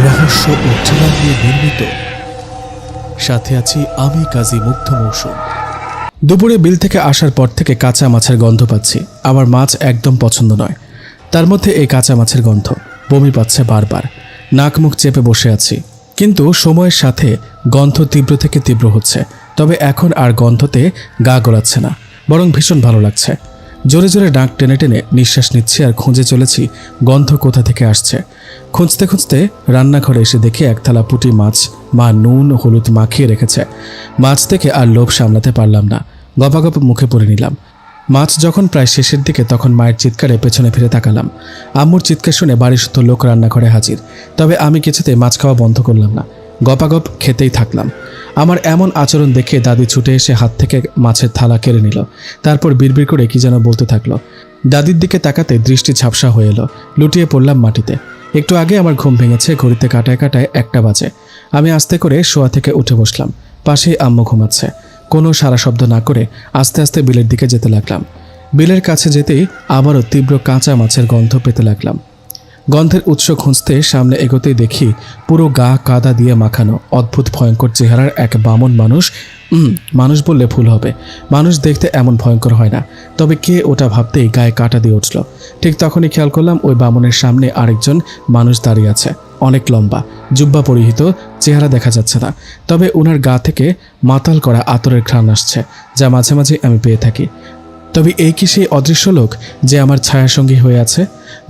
রহস্য ও থ্রিলার নিয়ে নির্মিত। সাথে আছি আমি কাজী মুগ্ধ মৌসুম। দুপুরে বিল থেকে আসার পর থেকে কাঁচা মাছের গন্ধ পাচ্ছি। আমার মাছ একদম পছন্দ নয়, তার মধ্যে এই কাঁচা মাছের গন্ধ। বমি পাচ্ছে বারবার, নাক মুখ চেপে বসে আছি। কিন্তু সময়ের সাথে গন্ধ তীব্র থেকে তীব্র হচ্ছে। তবে এখন আর গন্ধতে গা গলাচ্ছে না, বরং ভীষণ ভালো লাগছে। জোরে জোরে নাক টেনে টেনে নিঃশ্বাস নিচ্ছি আর খুঁজে চলেছি গন্ধ কোথা থেকে আসছে। খুঁজতে খুঁজতে রান্নাঘরে এসে দেখি এক থালা পুঁটি মাছ মা নুন হলুদ মাখিয়ে রেখেছে। মাছ দেখে আর লোভ সামলাতে পারলাম না, গপাগপ মুখে পুরে নিলাম। মাছ যখন প্রায় শেষের দিকে তখন মায়ের চিৎকারে পেছনে ফিরে তাকালাম। আম্মুর চিৎকার শুনে বাড়ির শুদ্ধ লোক রান্নাঘরে হাজির। তবে আমি কিছুতেই মাছ খাওয়া বন্ধ করলাম না, গপাগপ খেতেই থাকলাম। আমার এমন আচরণ দেখে দাদি ছুটে এসে হাত থেকে মাছের থালা কেড়ে নিল। তারপর বিড়বিড় করে কি যেন বলতে থাকলো। দাদির দিকে তাকাতে দৃষ্টি ঝাপসা হয়ে এলো। লুটিয়ে পড়লাম মাটিতে। একটু আগে আমার ঘুম ভেঙেছে, ঘড়িতে কাটায় কাটায় 1টা বাজে। আমি আস্তে করে শোয়া থেকে উঠে বসলাম। পাশেই আম্মু ঘুমাচ্ছে। কোনো সারা শব্দ না করে আস্তে আস্তে বিলের দিকে যেতে লাগলাম। বিলের কাছে যেতেই আবারও তীব্র কাঁচা মাছের গন্ধ পেতে লাগলাম। গন্ধের উৎস খুঁজতে সামনে এগোতেই দেখি পুরো গা কাদা দিয়ে মাখানো অদ্ভুত ভয়ঙ্কর চেহারার এক বামন মানুষ। মানুষ বললে ভুল হবে, মানুষ দেখতে এমন ভয়ঙ্কর হয় না। তবে কে ওটা ভাবতেই গায়ে কাঁটা দিয়ে উঠল। ঠিক তখনই খেয়াল করলাম ওই বামনের সামনে আরেকজন মানুষ দাঁড়িয়ে আছে। অনেক লম্বা, জুব্বা পরিহিত, চেহারা দেখা যাচ্ছে না। তবে ওনার গা থেকে মাতাল করা আতরের ঘ্রাণ আসছে, যা মাঝে মাঝে আমি পেয়ে থাকি। তবে এই কি সেই অদৃশ্য লোক যে আমার ছায়াসঙ্গী হয়ে আছে?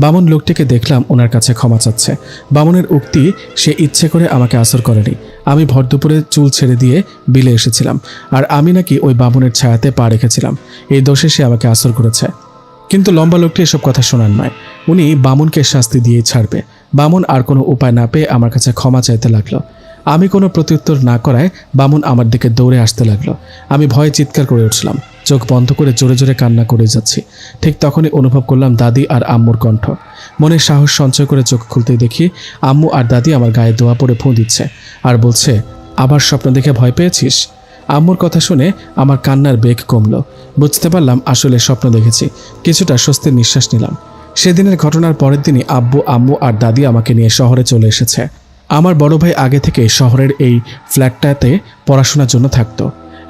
বামন লোকটিকে দেখলাম ওনার কাছে ক্ষমা চাচ্ছে। বামনের উক্তি, সে ইচ্ছে করে আমাকে আসর করেনি। আমি ভর দুপুরে চুল ছেড়ে দিয়ে বিলে এসেছিলাম, আর আমি নাকি ওই বামনের ছায়াতে পা রেখেছিলাম। এই দোষে সে আমাকে আসর করেছে। কিন্তু লম্বা লোকটি এসব কথা শোনার নয়, উনি বামনকে শাস্তি দিয়েই ছাড়বে। বামন আর কোনো উপায় না পেয়ে আমার কাছে ক্ষমা চাইতে লাগলো। আমি কোনো প্রত্যুত্তর না করায় বামন আমার দিকে দৌড়ে আসতে লাগলো। আমি ভয়ে চিৎকার করে উঠলাম, চোখ বন্ধ করে জোরে জোরে কান্না করে যাচ্ছি। ঠিক তখনই অনুভব করলাম দাদি আর আম্মুর কণ্ঠ। মনে সাহস সঞ্চয় করে চোখ খুলতেই দেখি আম্মু আর দাদি আমার গায়ে দোয়া পড়ে ফোঁ দিচ্ছে আর বলছে, আবার স্বপ্ন দেখে ভয় পেয়েছিস? আম্মুর কথা শুনে আমার কান্নার বেগ কমলো। বুঝতে পারলাম আসলে স্বপ্ন দেখেছি। কিছুটা স্বস্তির নিঃশ্বাস নিলাম। সেদিনের ঘটনার পরের দিনই আব্বু, আম্মু আর দাদি আমাকে নিয়ে শহরে চলে এসেছে। আমার বড় ভাই আগে থেকে শহরের এই ফ্ল্যাটটাতে পড়াশোনার জন্য থাকতো।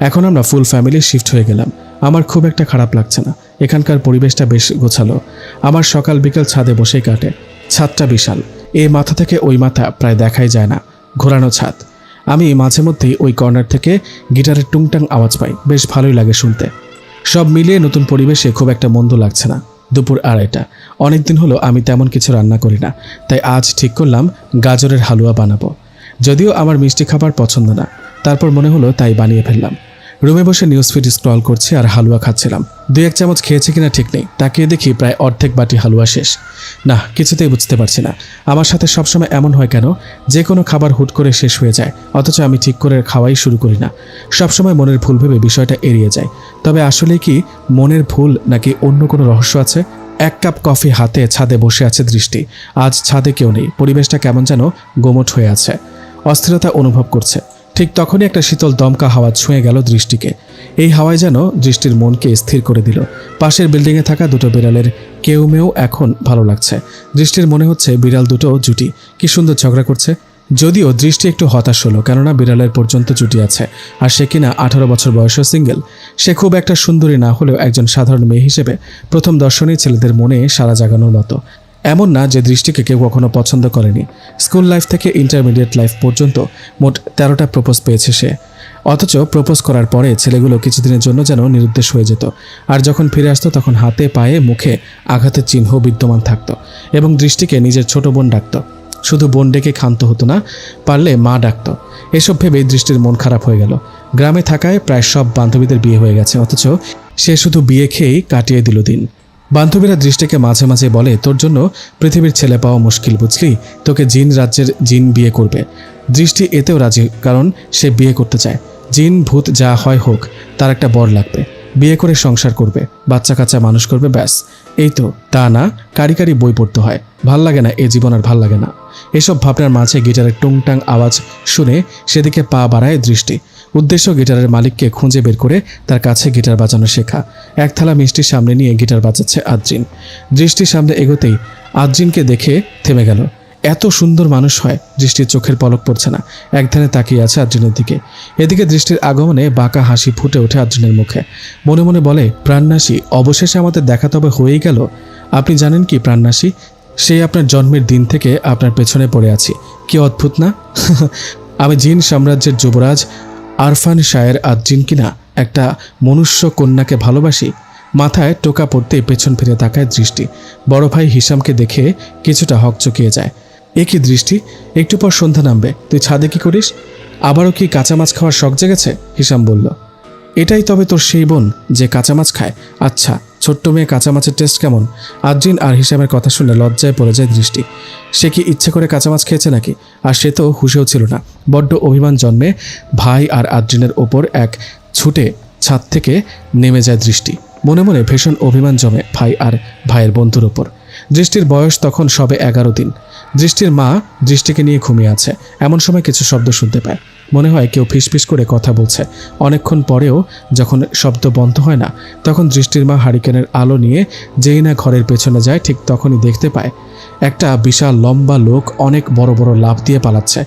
এখন আমরা ফুল ফ্যামিলি শিফট হয়ে গেলাম। আমার খুব একটা খারাপ লাগছে না। এখানকার পরিবেশটা বেশ গোছালো। আমার সকাল বিকেল ছাদে বসেই কাটে। ছাদটা বিশাল, এই মাথা থেকে ওই মাথা প্রায় দেখাই যায় না, ঘোরানো ছাদ। আমি মাঝে মধ্যেই ওই কর্নার থেকে গিটারের টুংটাং আওয়াজ পাই, বেশ ভালোই লাগে শুনতে। সব মিলিয়ে নতুন পরিবেশে খুব একটা মন্দ লাগছে না। দুপুর 2:30। অনেকদিন হলো আমি তেমন কিছু রান্না করি না, তাই আজ ঠিক করলাম গাজরের হালুয়া বানাবো। যদিও আমার মিষ্টি খাবার পছন্দ না, তারপর মনে হলো তাই বানিয়ে ফেললাম। রুমে বসে নিউজ ফিড স্ক্রল করছি আর হালুয়া খাচ্ছিলাম। 2-1 চামচ খেয়েছি কিনা ঠিক নেই, তাকিয়ে দেখি প্রায় অর্ধেক বাটি হালুয়া শেষ। না, কিছুতেই বুঝতে পারছি না আমার সাথে সবসময় এমন হয় কেন? যে কোনো খাবার হুট করে শেষ হয়ে যায়, অথচ আমি ঠিক করে খাওয়াই শুরু করি না। সবসময় মনের ভুল ভেবে বিষয়টা এড়িয়ে যায়। তবে আসলে কি মনের ভুল নাকি অন্য কোনো রহস্য আছে? 1 কাপ কফি হাতে ছাদে বসে আছে দৃষ্টি। আজ ছাদে কেউ নেই, পরিবেশটা কেমন যেন গোমট হয়ে আছে। অস্থিরতা অনুভব করছে। ঠিক তখনই একটা শীতল দমকা হাওয়া ছুঁয়ে গেল দৃষ্টিকে। এই হাওয়ায় যেন দৃষ্টির মনকে স্থির করে দিল। পাশের বিল্ডিংয়ে থাকা দুটো বিড়ালের কেউমেও এখন ভালো লাগছে। দৃষ্টির মনে হচ্ছে বিড়াল দুটো জুটি, কি সুন্দর ঝগড়া করছে। যদিও দৃষ্টি একটু হতাশ হলো, কেননা বিড়ালের পর্যন্ত জুটি আছে, আর সে কিনা 18 বছর বয়সেও সিঙ্গেল। সে খুব একটা সুন্দরী না হলেও একজন সাধারণ মেয়ে হিসেবে প্রথম দর্শনেই ছেলেদের মনে সাড়া জাগানোর মতো। এমন না যে দৃষ্টিকে কেউ কখনো পছন্দ করেনি। স্কুল লাইফ থেকে ইন্টারমিডিয়েট লাইফ পর্যন্ত মোট 13টা প্রপোজ পেয়েছে সে। অথচ প্রপোজ করার পরে ছেলেগুলো কিছুদিনের জন্য যেন নিরুদ্দেশ হয়ে যেত, আর যখন ফিরে আসতো তখন হাতে পায়ে মুখে আঘাতের চিহ্ন বিদ্যমান থাকতো। এবং দৃষ্টিকে নিজের ছোট বোন ডাকত। শুধু বোন ডেকে ক্ষান্ত হতো না, পারলে মা ডাকত। এসব ভেবেই দৃষ্টির মন খারাপ হয়ে গেল। গ্রামে থাকায় প্রায় সব বান্ধবীদের বিয়ে হয়ে গেছে, অথচ সে শুধু বিয়ে খেয়েই কাটিয়ে দিল দিন। বান্ধবীরা দৃষ্টিকে মাঝে মাঝে বলে, তোর জন্য পৃথিবীর ছেলে পাওয়া মুশকিল বুঝলি, তোকে জিন রাজ্যের জিন বিয়ে করবে। দৃষ্টি এতেও রাজি, কারণ সে বিয়ে করতে চায়। জিন ভূত যা হয় হোক, তার একটা বর লাগবে। বিয়ে করে সংসার করবে, বাচ্চা কাচ্চা মানুষ করবে, ব্যাস। এই তো, তা না কারি কারি বই পড়তে হয়। ভাল লাগে না এ জীবন, আর ভাল লাগে না। এসব ভাবনার মাঝে গিটারের টুংটাং আওয়াজ শুনে সেদিকে পা বাড়ায় দৃষ্টি। উদ্দেশ্য গিটারের মালিককে খুঁজে বের করে তার কাছে গিটার বাজানো শেখা। 1 থালা মিষ্টির সামনে নিয়ে গিটার বাজাচ্ছে আদ্রিন। দৃষ্টির সামনে এগোতেই আদ্রিনকে দেখে থেমে গেল। এত সুন্দর মানুষ হয়? দৃষ্টির চোখের পলক পড়ছে না, একধানে তাকিয়ে আছে আদ্রিনের দিকে। এদিকে দৃষ্টির আগমনে বাঁকা হাসি ফুটে ওঠে আদ্রিনের মুখে। মনে মনে বলে, প্রাণনাশী, অবশেষে আমাদের দেখা তবে হয়েই গেল। আপনি জানেন কি প্রাণনাশী, সেই আপনার জন্মের দিন থেকে আপনার পেছনে পড়ে আছি। কি অদ্ভুত না? আমি জিন সাম্রাজ্যের যুবরাজ আরফান শায়ের আদ্রিন কিনা একটা মনুষ্য কন্যাকে ভালোবাসি। মাথায় টোকা পড়তেই পেছন ফিরে তাকায় দৃষ্টি। বড় ভাই হিসামকে দেখে কিছুটা হকচকিয়ে যায়। এ কি দৃষ্টি, একটু পর সন্ধ্যা নামবে, তুই ছাদে কি করিস? আবারও কি কাঁচা মাছ খাওয়ার শখ জেগেছে? হিসাম বলল। এটাই তবে তোর সেই বোন যে কাঁচা মাছ খায়? আচ্ছা, ছোট্ট মেয়ে কাঁচা মাছের টেস্ট কেমন? আদ্রিন আর হিসামের কথা শুনে লজ্জায় পড়ে যায় দৃষ্টি। সে কি ইচ্ছে করে কাঁচা মাছ খেয়েছে নাকি? আর সে তো হুঁশেও ছিল না। বড্ড অভিমান জন্মে ভাই আর আদ্রিনের ওপর এক ছুটে ছাদ থেকে নেমে যায় দৃষ্টি। মনে মনে ভীষণ অভিমান জমে ভাই আর ভাইয়ের বন্ধুর ওপর। দৃষ্টির বয়স তখন সবে 11 দিন। দৃষ্টির মা দৃষ্টিকে নিয়ে ঘুমিয়ে আছে। এমন সময় কিছু শব্দ শুনতে পায়। মনে হয় কেউ ফিসফিস করে কথা বলছে। অনেকক্ষণ পরেও যখন শব্দ বন্ধ হয় না, তখন দৃষ্টির মা হারিকেনের আলো নিয়ে যেই না ঘরের পেছনে যায়, ঠিক তখনই দেখতে পায় একটা বিশাল লম্বা লোক অনেক বড় বড় লাফ দিয়ে পালাচ্ছে।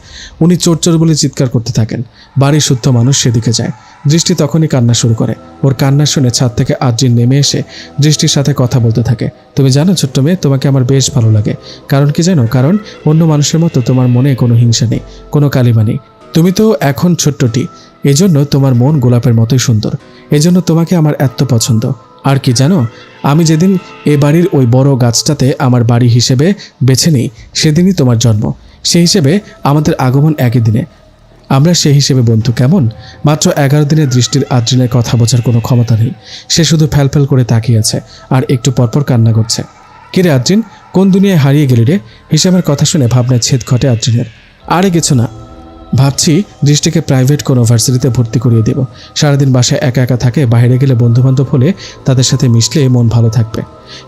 উনি চোর চোর বলে চিৎকার করতে থাকেন। বাড়ির শুদ্ধ মানুষ সেদিকে যায়। দৃষ্টি তখনই কান্না শুরু করে। ওর কান্না শুনে ছাদ থেকে আদ্রিন নেমে এসে দৃষ্টির সাথে কথা বলতে থাকে। তুমি জানো ছোট্ট মেয়ে, তোমাকে আমার বেশ ভালো লাগে। কারণ কি জানো? কারণ অন্য মানুষের মতো তোমার মনে কোনো হিংসা নেই, কোনো কালিমা নেই। তুমি তো এখন ছোট্টটি, এজন্য তোমার মন গোলাপের মতোই সুন্দর। এজন্য তোমাকে আমার এত পছন্দ। আর কি জানো, আমি যেদিন এ বাড়ির ওই বড় গাছটাতে আমার বাড়ি হিসেবে বেছে নিই, সেদিনই তোমার জন্ম। সেই হিসেবে আমাদের আগমন একই দিনে। আমরা সেই হিসেবে বন্ধু, কেমন? মাত্র 11 দিনের দৃষ্টির আদ্রিনের কথা বোঝার কোনো ক্ষমতা নেই। সে শুধু ফ্যালফ্যাল করে তাকিয়ে আছে আর একটু পরপর কান্না করছে। কিরে আদ্রিন, কোন দুনিয়ায় হারিয়ে গেলি রে? হিসামের কথা শুনে ভাবনায় ছেদ ঘটে আদ্রিনের। আরে কিছু না, ভাবছি দৃষ্টিকে প্রাইভেট কোনো ভার্সিটিতে ভর্তি করিয়ে দেব। সারাদিন বাসায় একা একা থাকে, বাইরে গেলে বন্ধুবান্ধব হলে তাদের সাথে মিশলে মন ভালো থাকবে।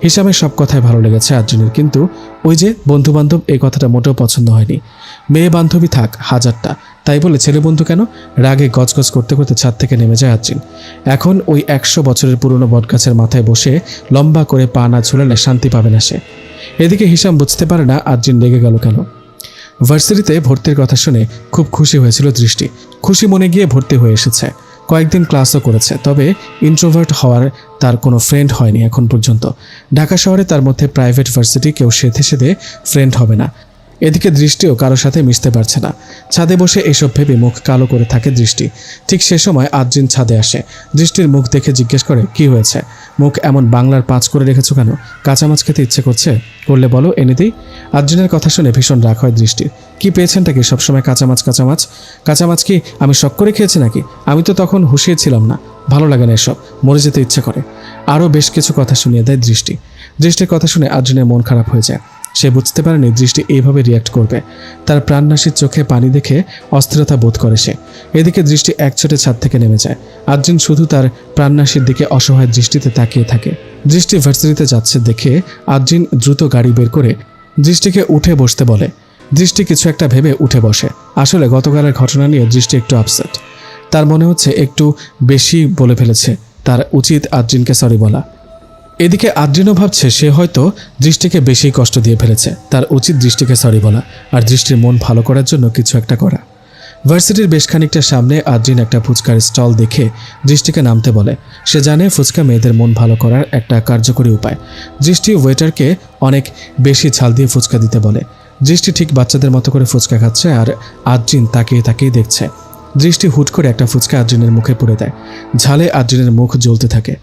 হিসামের সব কথাই ভালো লেগেছে আদ্রিনের, কিন্তু ওই যে বন্ধুবান্ধব, এই কথাটা মোটেও পছন্দ হয়নি। মেয়ে বান্ধবী থাক হাজারটা, তাই বলে ছেলে বন্ধু কেন? রাগে গজগজ করতে করতে ছাদ থেকে নেমে যায় আদ্রিন। এখন ওই 100 বছরের পুরনো বটগাছের মাথায় বসে লম্বা করে পা না ঝুলালে শান্তি পাবে না সে। এদিকে হিসাম বুঝতে পারে না আদ্রিন রেগে গেল কেন। ভার্সিটিতে ভর্তির কথা শুনে খুব খুশি হয়েছিল দৃষ্টি। খুশি মনে গিয়ে ভর্তি হয়ে এসেছে। কয়েকদিন ক্লাসও করেছে, তবে ইন্ট্রোভার্ট হওয়ার তার কোনো ফ্রেন্ড হয়নি এখন পর্যন্ত। ঢাকা শহরে তার মধ্যে প্রাইভেট ভার্সিটি কেউ সেধে সেধে ফ্রেন্ড হবে না। এদিকে দৃষ্টিও কারোর সাথে মিশতে পারছে না। ছাদে বসে এসব ভেবে মুখ কালো করে থাকে দৃষ্টি। ঠিক সে সময় আদ্রিন ছাদে আসে। দৃষ্টির মুখ দেখে জিজ্ঞেস করে, কি হয়েছে? মুখ এমন বাংলার পাঁচ করে রেখেছো কেন? কাঁচা মাছ খেতে ইচ্ছে করছে? করলে বলো, এনে দিই। আদ্রিনের কথা শুনে ভীষণ রাগ হয় দৃষ্টির। কি পেয়েছেনটা কি সবসময় কাঁচা মাছ কাঁচা মাছ? কাঁচা মাছ কি আমি শখ করে খেয়েছি নাকি? আমি তো তখন হুঁশিয়ে ছিলাম না। ভালো লাগে না এসব, মরে যেতে ইচ্ছে করে। আরও বেশ কিছু কথা শুনিয়ে দেয় দৃষ্টি। দৃষ্টির কথা শুনে আদ্রিনের মন খারাপ হয়ে যায়। সে বুঝতে পারেনি দৃষ্টি এইভাবে রিয়াক্ট করবে। তার প্রাণনাশীর চোখে পানি দেখে অস্থিরতা বোধ করে সে। এদিকে দৃষ্টি একছোটে ছাদ থেকে নেমে যায়। আদ্রিন শুধু তার প্রাণনাশীর দিকে অসহায় দৃষ্টিতে তাকিয়ে থাকে। দৃষ্টি ভার্সিটিতে যাচ্ছে দেখে আদ্রিন দ্রুত গাড়ি বের করে দৃষ্টিকে উঠে বসতে বলে। দৃষ্টি কিছু একটা ভেবে উঠে বসে। আসলে গতকালের ঘটনা নিয়ে দৃষ্টি একটু আপসেট। তার মনে হচ্ছে একটু বেশি বলে ফেলেছে। তার উচিত আদ্রিনকে সরি বলা। এদিকে আদ্রিনও ভাবছে সে হয়তো দৃষ্টিকে বেশি কষ্ট দিয়ে ফেলেছে। তার উচিত দৃষ্টিকে সরি বলা আর দৃষ্টির মন ভালো করার জন্য কিছু একটা করা। ভার্সিটির বেশ খানিকটা সামনে আদ্রিন একটা ফুচকার স্টল দেখে দৃষ্টিকে নামতে বলে। সে জানে ফুচকা মেয়েদের মন ভালো করার একটা কার্যকরী উপায়। দৃষ্টি ওয়েটারকে অনেক বেশি ঝাল দিয়ে ফুচকা দিতে বলে। দৃষ্টি ঠিক বাচ্চাদের মতো করে ফুচকা খাচ্ছে আর আদ্রিন তাকিয়ে তাকিয়ে দেখছে। দৃষ্টি হুট করে একটা ফুচকা আদ্রিনের মুখে পুরে দেয়। ঝালে আদ্রিনের মুখ জ্বলতে থাকে।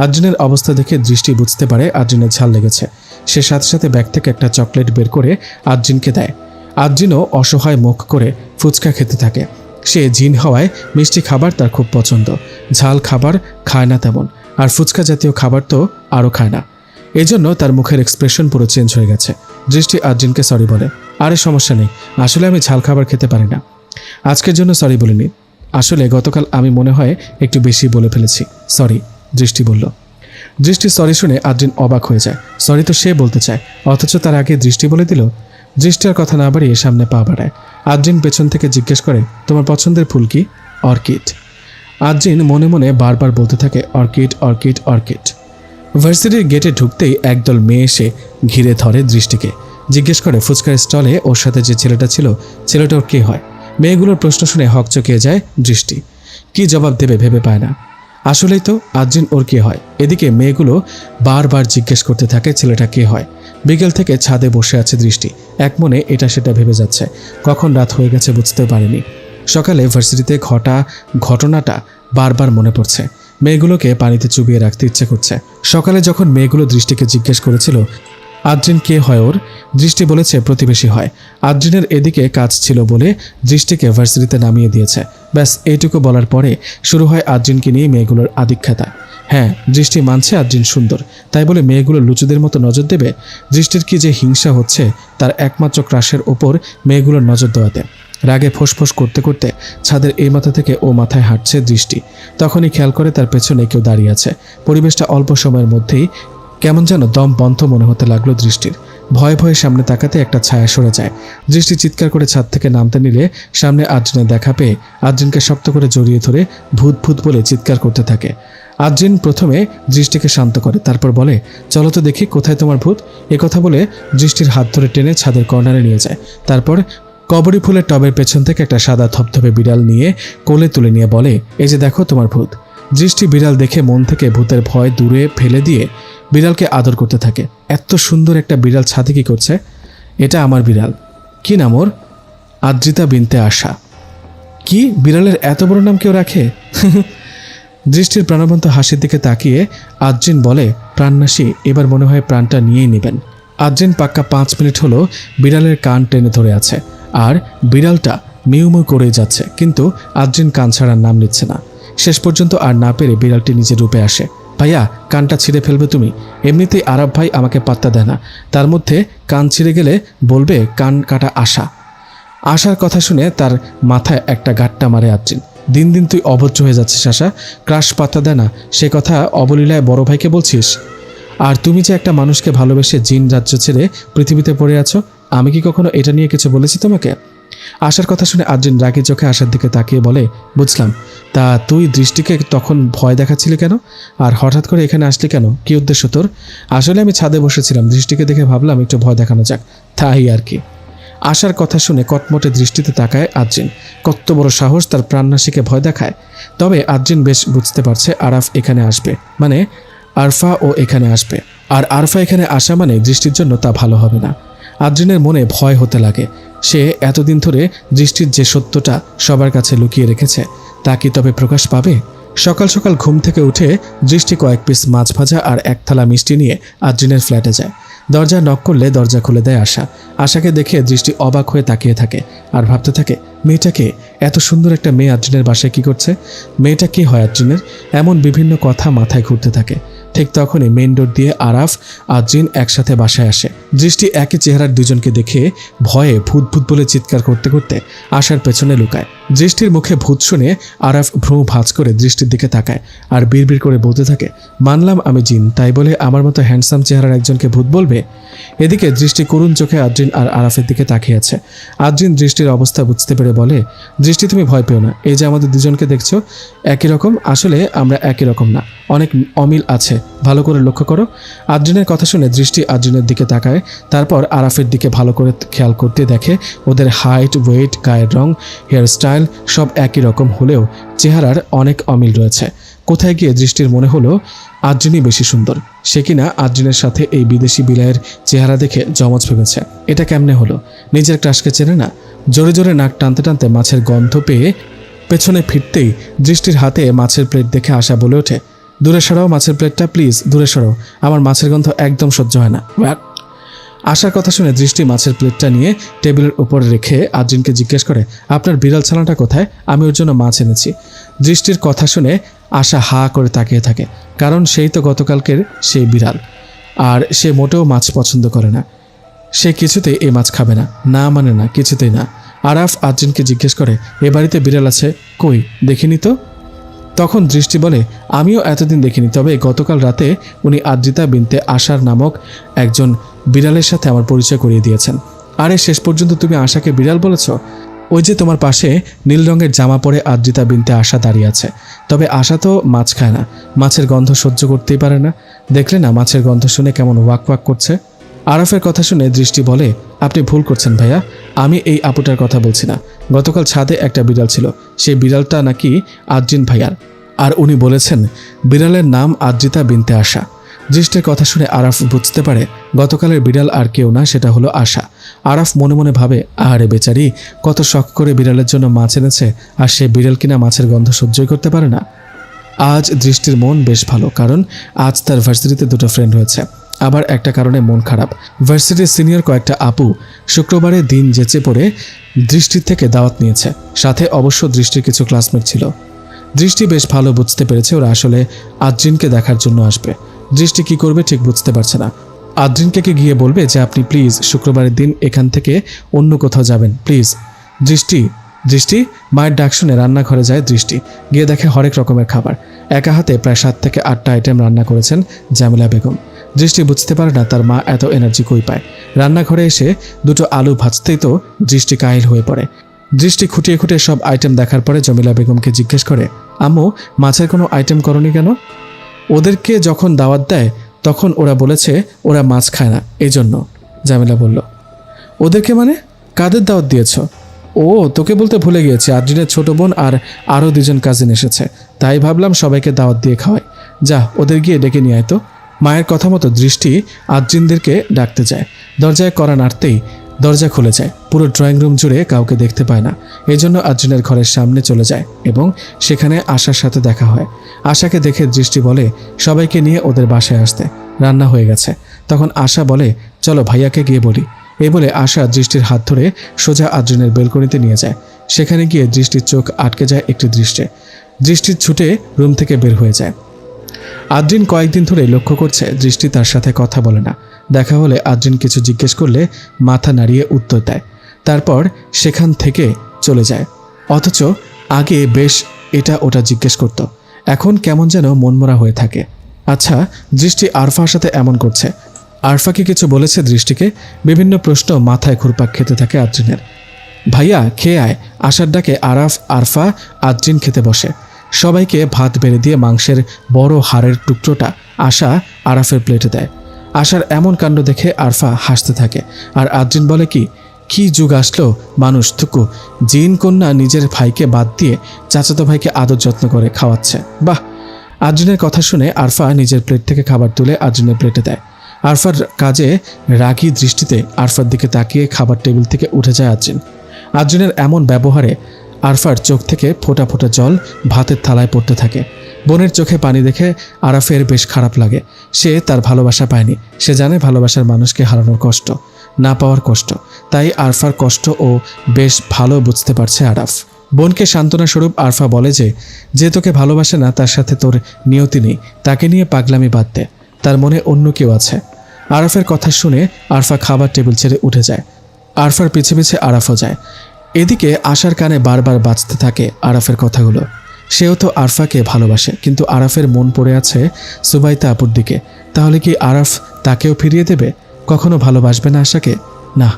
আদ্রিনের অবস্থা দেখে দৃষ্টি বুঝতে পারে আদ্রিনের ঝাল লেগেছে। সে সাথে সাথে ব্যাগ থেকে একটা চকলেট বের করে আদ্রিনকে দেয়। আদ্রিনও অসহায় মুখ করে ফুচকা খেতে থাকে। সে জিন হওয়ায় মিষ্টি খাবার তার খুব পছন্দ। ঝাল খাবার খায় না তেমন, আর ফুচকা জাতীয় খাবার তো আরও খায় না। এজন্য তার মুখের এক্সপ্রেশন পুরো চেঞ্জ হয়ে গেছে। দৃষ্টি আদ্রিনকে সরি বলে, আরে সমস্যা নেই, আসলে আমি ঝাল খাবার খেতে পারি না। আজকের জন্য সরি বলিনি, আসলে গতকাল আমি মনে হয় একটু বেশি বলে ফেলেছি, সরি, দৃষ্টি বলল। দৃষ্টি সরি শুনে আদ্রিন অবাক হয়ে যায়। সরি তো সে বলতে চায়, অথচ তার আগে দৃষ্টি বলে দিল। দৃষ্টি আর কথা না বাড়িয়ে সামনে পা বাড়ায়। আদ্রিন পেছন থেকে জিজ্ঞেস করে, তোমার পছন্দের ফুল কি? অর্কিড। আদ্রিন মনে মনে বারবার বলতে থাকে, অর্কিড অর্কিড অর্কিড। ভার্সিটির গেটে ঢুকতেই একদল মেয়ে এসে ঘিরে ধরে দৃষ্টিকে। জিজ্ঞেস করে ফুচকার স্টলে ওর সাথে যে ছেলেটা ছিল ছেলেটা ওর কে হয়। মেয়েগুলোর প্রশ্ন শুনে হকচকিয়ে যায় দৃষ্টি। কি জবাব দেবে ভেবে পায় না। আসলেই তো আদ্রিন ওর কে হয়। এদিকে মেয়েগুলো বারবার জিজ্ঞেস করতে থাকে ছেলেটা কে হয়। বিকেল থেকে ছাদে বসে আছে দৃষ্টি, এক মনে এটা সেটা ভেবে যাচ্ছে। কখন রাত হয়ে গেছে বুঝতেও পারেনি। সকালে ভার্সিটিতে ঘটনাটা বারবার মনে পড়ছে। মেয়েগুলোকে পানিতে চুবিয়ে রাখতে ইচ্ছে করছে। সকালে যখন মেয়েগুলো দৃষ্টিকে জিজ্ঞেস করেছিল আদ্রিন কে হয় ওর, দৃষ্টি বলেছে প্রতিবেশী হয়। আদ্রিনের এদিকে কাজ ছিল বলে দৃষ্টিকে ভার্সিটিতে নামিয়ে দিয়েছে। ব্যাস এইটুকু বলার পরে শুরু হয় আদ্রিনকে নিয়ে মেয়েগুলোর আদিক্ষেতা। হ্যাঁ, দৃষ্টি মানছে আদ্রিন সুন্দর, তাই বলে মেয়েগুলো লুচুদের মতো নজর দেবে? দৃষ্টির কি যে হিংসা হচ্ছে তার একমাত্র ক্রাশের ওপর মেয়েগুলোর নজর দেওয়াতে। রাগে ফোঁস করতে করতে ছাদের এই মাথা থেকে ও মাথায় হাঁটছে দৃষ্টি। তখনই খেয়াল করে তার পেছনে কেউ দাঁড়িয়ে আছে। পরিবেশটা অল্প সময়ের মধ্যেই কেমন যেন দম বন্ধ মনে হতে লাগলো দৃষ্টির। ভয়ে ভয়ে সামনে তাকাতে একটা ছায়া সরে যায়। দৃষ্টি চিৎকার করে ছাদ থেকে নামতে নিলে সামনে আদ্রিনের দেখা পেয়ে আদ্রিনকে শক্ত করে জড়িয়ে ধরে ভূত ভূত বলে চিৎকার করতে থাকে। আদ্রিন প্রথমে দৃষ্টিকে শান্ত করে, তারপর বলে চলো তো দেখি কোথায় তোমার ভূত। কথা বলে দৃষ্টির হাত ধরে টেনে ছাদের কর্নারে নিয়ে যায়। তারপর কবরী ফুলের টবের পেছন থেকে একটা সাদা থপথপে বিড়াল নিয়ে কোলে তুলে নিয়ে বলে এই যে দেখো তোমার ভূত। দৃষ্টি বিড়াল দেখে মন থেকে ভূতের ভয় দূরে ফেলে দিয়ে বিড়ালকে আদর করতে থাকে। এত সুন্দর একটা বিড়াল ছাদে কি করছে? এটা আমার বিড়াল। কি নাম ওর? আদ্রিতা বিনতে আশা। কি, বিড়ালের এত বড় নাম কেউ রাখে? দৃষ্টির প্রাণবন্ত হাসির দিকে তাকিয়ে আদ্রিন বলে প্রাণনাশী, এবার মনে হয় প্রাণটা নিয়েই নেবেন। আদ্রিন পাক্কা 5 মিনিট হলো বিড়ালের কান টেনে ধরে আছে আর বিড়ালটা মিউ মিউ করেই যাচ্ছে, কিন্তু আদ্রিন কান ছাড়ার নাম নিচ্ছে না। শেষ পর্যন্ত আর না পেরে বিড়ালটি নিজের রূপে আসে। ভাইয়া, কানটা ছিঁড়ে ফেলবে তুমি? এমনিতেই আরব ভাই আমাকে পাত্তা দেয় না, তার মধ্যে কান ছিঁড়ে গেলে বলবে কান কাটা আশা। আশার কথা শুনে তার মাথায় একটা গাঁট্টা মারে আদ্রিন। দিন দিন তুই অভদ্র হয়ে যাচ্ছিস আশা। ক্রাশ পাত্তা দেয় না সে কথা অবলীলায় বড় ভাইকে বলছিস? আর তুমি যে একটা মানুষকে ভালোবেসে জিন রাজ্য ছেড়ে পৃথিবীতে পড়ে আছো, আমি কি কখনো এটা নিয়ে কিছু বলেছি তোমাকে? আশার কথা শুনে আদ্রিন রাগী চোখে আশার দিকে তাকিয়ে বলে বুঝলাম, তা তুই দৃষ্টিকে তখন ভয় দেখাচ্ছিলি কেন? আর হঠাৎ করে এখানে আসলি কেন? কি উদ্দেশ্য তোর? আসলে আমি ছাদে বসেছিলাম, দৃষ্টিকে দেখে ভাবলাম একটু ভয় দেখানো যাক, তাই আর কি। আশার কথা শুনে কটমটে দৃষ্টিতে তাকায় আদ্রিন। কত বড় সাহস তার প্রাণনাশীকে ভয় দেখায়। তবে আদ্রিন বেশ বুঝতে পারছে আরাফ এখানে আসবে, মানে আরফা ও এখানে আসবে। আর আরফা এখানে আসা মানে দৃষ্টির জন্য তা ভালো হবে না। আদ্রিনের মনে ভয় হতে লাগে। সে এতদিন ধরে দৃষ্টির যে সত্যটা সবার কাছে লুকিয়ে রেখেছে তা কি তবে প্রকাশ পাবে? সকাল সকাল ঘুম থেকে উঠে দৃষ্টি কয়েক পিস মাছ ভাজা আর এক থালা মিষ্টি নিয়ে আদ্রিনের ফ্ল্যাটে যায়। দরজা নক করলে দরজা খুলে দেয় আশা। আশাকে দেখে দৃষ্টি অবাক হয়ে তাকিয়ে থাকে আর ভাবতে থাকে মেয়েটাকে, এত সুন্দর একটা মেয়ে আদ্রিনের বাসায় কি করছে? মেয়েটা কি হয় আদ্রিনের? এমন বিভিন্ন কথা মাথায় ঘুরতে থাকে। ঠিক তখনই মেইন ডোর দিয়ে আরাফ আদ্রিন একসাথে বাসায় আসে। দৃষ্টি একই চেহারার দুজনকে দেখে ভয়ে ভূত ভূত বলে চিৎকার করতে করতে আশার পেছনে লুকায়। দৃষ্টির মুখে ভূত শুনে আরাফ ভ্রু ভাঁজ করে দৃষ্টির দিকে তাকায় আর বিড়বিড় করে বলতে থাকে মানলাম আমি জিন, তাই বলে আমার মতো হ্যান্ডসাম চেহারার একজনকে ভূত বলবে? এদিকে দৃষ্টি করুণ চোখে আদ্রিন আর আরাফের দিকে তাকিয়ে আছে। আদ্রিন দৃষ্টির অবস্থা বুঝতে পেরে বলে দৃষ্টি তুমি ভয় পেও না, এই যে আমাদের দুজনকে দেখছো একই রকম, আসলে আমরা একই রকম না, অনেক অমিল আছে, ভালো করে লক্ষ্য করো। আদ্রিনের কথা শুনে দৃষ্টি আদ্রিনের দিকে তাকায়, তারপর আরাফের দিকে ভালো করে খেয়াল করতে দেখে ওদের হাইট, ওয়েট, গায়ের রং, হেয়ার স্টাইল সব একই রকম হলেও চেহারার অনেক অমিল রয়েছে। কোথায় গিয়ে দৃষ্টির মনে হলো আদ্রিনই বেশি সুন্দর। সে কিনা আদ্রিনের সাথে এই বিদেশি বিলায়ের চেহারা দেখে জমজ ভেবেছে। এটা কেমনে হলো? নিজের ক্রাশকে চেনে না? জোরে জোরে নাক টানতে টানতে মাছের গন্ধ পেয়ে পেছনে ফিরতেই দৃষ্টির হাতে মাছের প্লেট দেখে আশা বলে ওঠে দূরে সরাও মাছের প্লেটটা, প্লিজ দূরে সরাও, আমার মাছের গন্ধ একদম সহ্য হয় না। আশার কথা শুনে দৃষ্টি মাছের প্লেটটা নিয়ে টেবিলের উপর রেখে আদ্রিনকে জিজ্ঞেস করে আপনার বিড়াল ছানাটা কোথায়? আমি ওর জন্য মাছ এনেছি। দৃষ্টির কথা শুনে আশা হা করে তাকিয়ে থাকে, কারণ সেই তো গতকালকের সেই বিড়াল, আর সে মোটেও মাছ পছন্দ করে না। সে কিছুতেই এই মাছ খাবে না, না মানে না, কিছুতেই না। আরাফ আদ্রিনকে জিজ্ঞেস করে এ বাড়িতে বিড়াল আছে? কই, দেখিনি তো। তখন দৃষ্টি বলে আমিও এতদিন দেখিনি, তবে গতকাল রাতে উনি আদ্রিতা বিনতে আশার নামক একজন বিড়ালের সাথে আমার পরিচয় করিয়ে দিয়েছেন। আরে শেষ পর্যন্ত তুমি আশাকে বিড়াল বলেছ? ওই যে তোমার পাশে নীল রঙের জামা পরে আদ্রিতা বিনতে আশা দাঁড়িয়ে আছে। তবে আশা তো মাছ খায় না, মাছের গন্ধ সহ্য করতেই পারে না। দেখলে না মাছের গন্ধ শুনে কেমন ওয়াক ওয়াক করছে। আরাফের কথা শুনে দৃষ্টি বলে, আপনি ভুল করছেন ভাইয়া, আমি এই আপুটার কথা বলছি না। গতকাল ছাদে একটা বিড়াল ছিল, সেই বিড়ালটা নাকি আদ্রিন ভাইয়ার, আর উনি বলেছেন বিড়ালের নাম আদ্রিতা বিনতে আশা। দৃষ্টির কথা শুনে আরাফ বুঝতে পারে গতকালের বিড়াল আর কেউ না, সেটা হলো আশা। আরাফ মনে মনে ভাবে, আহারে বেচারি, কত শখ করে বিড়ালের জন্য মাছ এনেছে, আর সে বিড়াল কিনা মাছের গন্ধ সহ্যই করতে পারে না। আজ দৃষ্টির মন বেশ ভালো, কারণ আজ তার ভার্সিটিতে দুটো ফ্রেন্ড হয়েছে। আবার একটা কারণে মন খারাপ, ভার্সিটির সিনিয়র কয়েকটা আপু শুক্রবারের দিন যেচে পড়ে দৃষ্টির থেকে দাওয়াত নিয়েছে, সাথে অবশ্য দৃষ্টির কিছু ক্লাসমেট ছিল। দৃষ্টি বেশ ভালো বুঝতে পেরেছে ওরা আসলে আদ্রিনকে দেখার জন্য আসবে। দৃষ্টি কি করবে ঠিক বুঝতে পারছে না। আদ্রিনকে গিয়ে বলবে যে আপনি প্লিজ শুক্রবারের দিন এখান থেকে অন্য কোথাও যাবেন প্লিজ। দৃষ্টি দৃষ্টি মায়ের ডাক শুনে রান্নাঘরে যায় দৃষ্টি, গিয়ে দেখে হরেক রকমের খাবার। একা হাতে প্রায় 7 থেকে 8টা আইটেম রান্না করেছেন জামিলা বেগম। দৃষ্টি বুঝতে পারে না তার মা এত এনার্জি কই পায়। রান্নাঘরে এসে দুটো আলু ভাজতেই তো দৃষ্টি কাহিল হয়ে পড়ে। দৃষ্টি খুঁটিয়ে খুঁটিয়ে সব আইটেম দেখার পরে জমিলা বেগমকে জিজ্ঞেস করে, আম্মু মাছের কোনো আইটেম করনি কেন? ওদেরকে যখন দাওয়াত দেয় তখন ওরা বলেছে ওরা মাছ খায় না, এই জন্য। জামিলা বলল, ওদেরকে মানে কাদের দাওয়াত দিয়েছ? ও তোকে বলতে ভুলে গিয়েছি, আদ্রিনের ছোট বোন আর আরও 2জন কাজিন এসেছে, তাই ভাবলাম সবাইকে দাওয়াত দিয়ে খাওয়াই। যা ওদের গিয়ে ডেকে নিয়ে আয় তো। মায়ের কথা মতো দৃষ্টি আদ্রিনদেরকে ডাকতে যায়। দরজায় কড়া নাড়তেই দরজা খুলে যায়। পুরো ড্রয়িং রুম জুড়ে কাউকে দেখতে পায় না, এই জন্য আদ্রিনের ঘরের সামনে চলে যায় এবং সেখানে আশার সাথে দেখা হয়। আশাকে দেখে দৃষ্টি বলে সবাইকে নিয়ে ওদের বাসায় আসতে, রান্না হয়ে গেছে। তখন আশা বলে, চলো ভাইয়াকে গিয়ে বলি। এই বলে আশা দৃষ্টির হাত ধরে সোজা আদ্রিনের বেলকনিতে নিয়ে যায়। সেখানে গিয়ে দৃষ্টির চোখ আটকে যায় একটি দৃশ্যে। দৃষ্টির ছুটে রুম থেকে বের হয়ে যায়। আদ্রিন কয়েকদিন ধরে লক্ষ্য করছে দৃষ্টি তার সাথে কথা বলে না। দেখা হলে আদ্রিন কিছু জিজ্ঞেস করলে মাথা নাড়িয়ে উত্তর দেয়, তারপর সেখান থেকে চলে যায়। অথচ আগে বেশ এটা ওটা জিজ্ঞেস করত, এখন কেমন যেন মনমরা হয়ে থাকে। আচ্ছা, দৃষ্টি আরফার সাথে এমন করছে, আরফা কি কিছু বলেছে দৃষ্টিকে? বিভিন্ন প্রশ্ন মাথায় ঘুরপাক খেতে থাকে আদ্রিনের। ভাইয়া খেয়ে আয়, আশার ডাকে আরফা আদ্রিন খেতে বসে। সবাইকে ভাত বেড়ে দিয়ে মাংসের বড় হাড়ের টুকরোটা আশা আরাফের প্লেটে দেয়। আশার এমন কাণ্ড দেখে আরফা হাসতে থাকে, আর আদ্রিন বলে, কি যুগ আসলো, মানুষ থুকু জিন কন্যা নিজের ভাইকে বাদ দিয়ে চাচাতো ভাইকে আদর যত্ন করে খাওয়াচ্ছে। বাহ! আদ্রিনের কথা শুনে আরফা নিজের প্লেট থেকে খাবার তুলে আদ্রিনের প্লেটে দেয়। আরফার কাজে রাগী দৃষ্টিতে আরফার দিকে তাকিয়ে খাবার টেবিল থেকে উঠে যায় আদ্রিন। আদ্রিনের এমন ব্যবহারে আরফার চোখ থেকে ফোঁটা ফোঁটা জল ভাতের থালায় পড়তে থাকে। বোনের চোখে পানি দেখে আরাফের বেশ খারাপ লাগে। সে তার ভালোবাসা পায়নি, সে জানে ভালোবাসার মানুষকে হারানোর কষ্ট, না পাওয়ার কষ্ট। তাই আরফার কষ্ট ও বেশ ভালো বুঝতে পারছে আরাফ। বোনকে সান্ত্বনা স্বরূপ আরফা বলে যে তোকে ভালোবাসে না তার সাথে তোর নিয়তি নেই, তাকে নিয়ে পাগলামি বাদ দে, তার মনে অন্য কেউ আছে। আরাফের কথা শুনে আরফা খাবার টেবিল ছেড়ে উঠে যায়। আরফার পিছে পিছে আরাফও যায়। এদিকে আশার কানে বারবার বাজতে থাকে আরাফের কথাগুলো। সেও তো আরফাকে ভালোবাসে, কিন্তু আরাফের মন পড়ে আছে সুবাইতা আপুর দিকে। তাহলে কি আরাফ তাকেও ফিরিয়ে দেবে? কখনো ভালোবাসবে না আশাকে? না,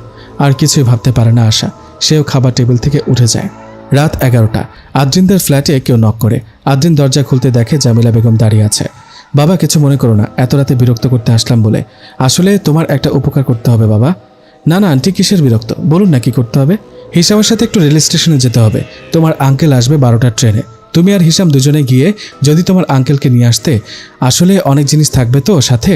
আর কিছুই ভাবতে পারে না আশা। সেও খাবার টেবিল থেকে উঠে যায়। রাত 11টা। আদ্রিনদের ফ্ল্যাটে কেউ নক করে। আদ্রিন দরজা খুলতে দেখে জামিলা বেগম দাঁড়িয়ে আছে। বাবা, কিছু মনে করো না, এত রাতে বিরক্ত করতে আসলাম বলে। আসলে তোমার একটা উপকার করতে হবে বাবা। না না আন্টি, কিসের বিরক্ত? বলুন না কি করতে হবে। হিসামের সাথে একটু রেল স্টেশনে যেতে হবে। তোমার আঙ্কেল আসবে 12টার ট্রেনে। তুমি আর হিসাম দুজনে গিয়ে যদি তোমার আঙ্কেলকে নিয়ে আসতে। আসলে অনেক জিনিস থাকবে তো সাথে।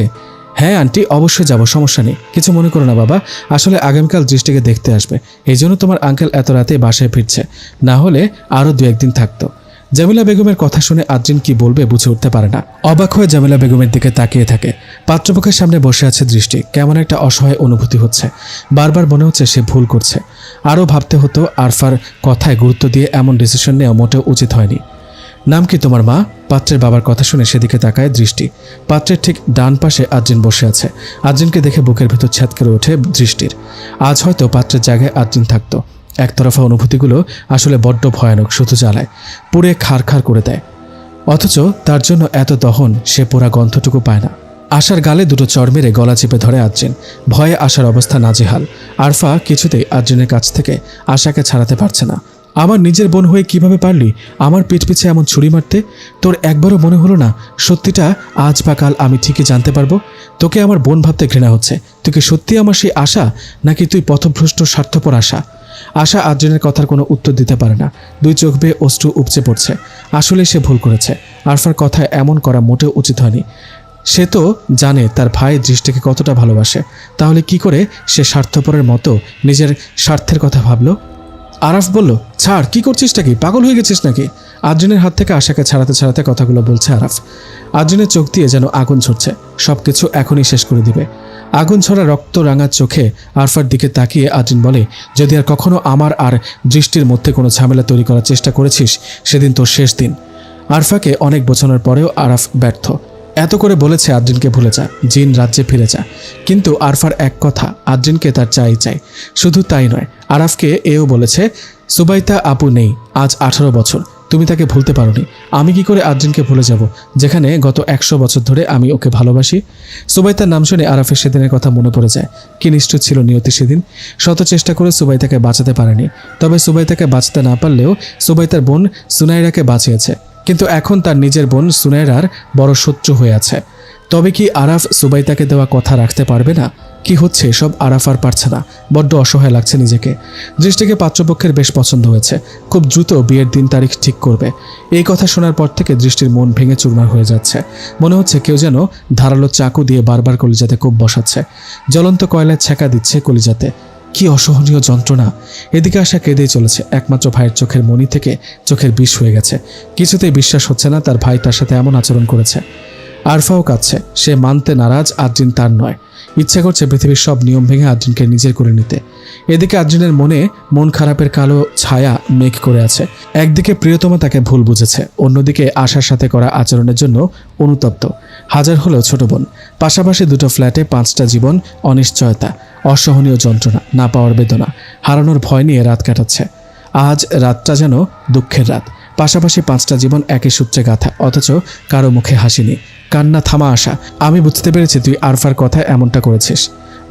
হ্যাঁ আন্টি, অবশ্যই যাব, সমস্যা নেই, কিছু মনে করো না বাবা। আসলে আগামীকাল দৃষ্টিকে দেখতে আসবে, এই জন্য তোমার আঙ্কেল এত রাতে বাসায় ফিরছে, না হলে আরও 2-1 দিন থাকতো। জামিলা বেগমের কথা শুনে আদ্রিন কি বলবে বুঝে উঠতে পারে না। অবাক হয়ে জামিলা বেগমের দিকে তাকিয়ে থাকে। পাত্রপক্ষের সামনে বসে আছে দৃষ্টি। কেমন একটা অসহায় অনুভূতি হচ্ছে। বারবার মনে হচ্ছে সে ভুল করছে। আরও ভাবতে হতো আরফার কথায় গুরুত্ব দিয়ে এমন ডিসিশন নেওয়া মোটেও উচিত হয়নি। নাম কি তোমার মা? পাত্রের বাবার কথা শুনে সেদিকে তাকায় দৃষ্টি। পাত্রের ঠিক ডান পাশে আদ্রিন বসে আছে। আদ্রিনকে দেখে বুকের ভেতর ছ্যাদ করে ওঠে দৃষ্টির। আজ হয়তো পাত্রের জায়গায় আদ্রিন থাকতো। একতরফা অনুভূতিগুলো আসলে বড্ড ভয়ানক, শুধু জ্বালায়, পুড়ে খাড় করে দেয়। অথচ তার জন্য এত দহন, সে পোড়া গন্ধটুকু পায় না। আশার গালে দুটো চড় মেরে গলা চেপে ধরে আদ্রিন। ভয়ে আশার অবস্থা নাজেহাল। আরফা কিছুতেই আদ্রিনের কাছ থেকে আশাকে ছাড়াতে পারছে না। আমার নিজের বোন হয়ে কিভাবে পারলি আমার পিঠ পিছে এমন ছুরি মারতে? তোর একবারও মনে হলো না সত্যিটা আজ বা কাল আমি ঠিকই জানতে পারবো? তোকে আমার বোন ভাবতে ঘৃণা হচ্ছে, তুই কি সত্যি আমার সেই আশা, নাকি তুই পথভ্রষ্ট স্বার্থপর আশা? আশা আদ্রিনের কথার কোনো উত্তর দিতে পারে না। দুই চোখ বেয়ে অশ্রু উপচে পড়ছে। আসলে সে ভুল করেছে। আরফার কথায় এমন করা মোটেও উচিত হয়নি। সে তো জানে তার ভাই দৃষ্টিকে কতটা ভালোবাসে, তাহলে কি করে সে স্বার্থপরের মতো নিজের স্বার্থের কথা ভাবলো? আরাফ বলল, ছাড়, কি করছিস নাকি, পাগল হয়ে গেছিস নাকি? আদ্রিনের হাত থেকে আশাকে ছাড়াতে ছাড়াতে কথাগুলো বলছে আরাফ। আদ্রিনের চোখ দিয়ে যেন আগুন ঝরছে, সবকিছু এখনই শেষ করে দিবে। আগুন ছড়া রক্ত রাঙা চোখে আরফার দিকে তাকিয়ে আদ্রিন বলে, যদি আর কখনো আমার আর দৃষ্টির মধ্যে কোনো ঝামেলা তৈরি করার চেষ্টা করেছিস, সেদিন তোর শেষ দিন। আরফাকে অনেক বোঝানোর পরেও আরাফ ব্যর্থ। এত করে বলেছে আদ্রিনকে ভুলে যা, জিন রাজ্যে ফিরে যা। কিন্তু আরফার এক কথা, আদ্রিনকে তার চাই। শুধু তাই নয়, আরাফকে এও বলেছে, সুবাইতা আপু নেই আজ 18 বছর, তুমি তাকে ভুলতে পারোনি। আমি কি করে আদ্রিনকে ভুলে যাব, যেখানে গত 100 বছর ধরে আমি ওকে ভালোবাসি? সুবাইতার নাম শুনে আরাফের সেদিনের কথা মনে পড়ে যায়। কি নিষ্ঠুর ছিল নিয়তি সেদিন। শত চেষ্টা করে সুবাইতাকে বাঁচাতে পারেনি। তবে সুবাইতাকে বাঁচাতে না পারলেও সুবাইতার বোন সুনাইরাকে বাঁচিয়েছে। কিন্তু এখন তার নিজের বোন সুনাইরার বড় শত্রু হয়ে আছে। তবে কি আরাফ সুবাইতাকে দেওয়া কথা রাখতে পারবে না? কি হচ্ছে সব আরাফ আর পারছে না। বড্ড অসহায় লাগছে নিজেকে। দৃষ্টিকে পাত্রপক্ষের বেশ পছন্দ হয়েছে। খুব দ্রুত বিয়ের দিন তারিখ ঠিক করবে। এই কথা শোনার পর থেকে দৃষ্টির মন ভেঙে চুরমার হয়ে যাচ্ছে। মনে হচ্ছে কেউ যেন ধারালো চাকু দিয়ে বারবার কলিজাতে কোপ বসাচ্ছে, জ্বলন্ত কয়লায় ছ্যাঁকা দিচ্ছে কলিজাতে। কি অসহনীয় যন্ত্রণা। এদিকে আশা কেঁদেই চলেছে। একমাত্র ভাইয়ের চোখের মণি থেকে চোখের বিষ হয়ে গেছে। কিছুতেই বিশ্বাস হচ্ছে না তার ভাই তার সাথে এমন আচরণ করেছে। আরফাও কাঁদছে। সে মানতে নারাজ আদ্রিন তার নয়। ইচ্ছা করছে পৃথিবীর সব নিয়ম ভেঙে আদ্রিনকে নিজের করে নিতে। এদিকে আদ্রিনের মন খারাপের কালো ছায়া মেঘ করে আছে। একদিকে প্রিয়তমা তাকে ভুল বুঝেছে, অন্যদিকে আশার সাথে করা আচরণের জন্য অনুতপ্ত। হাজার হলেও ছোট বোন, পাশাপাশি দুটো ফ্ল্যাটে 5টা জীবন, অনিশ্চয়তা, অসহনীয় যন্ত্রণা, না পাওয়ার বেদনা, হারানোর ভয় নিয়ে রাত কাটাচ্ছে। আজ রাতটা যেন দুঃখের রাত। পাশাপাশি 5টা জীবন একই সূত্রে গাঁথা, অথচ কারো মুখে হাসিনি। কান্না থামা। আশা, আমি বুঝতে পেরেছি তুই আরফার কথায় এমনটা করেছিস।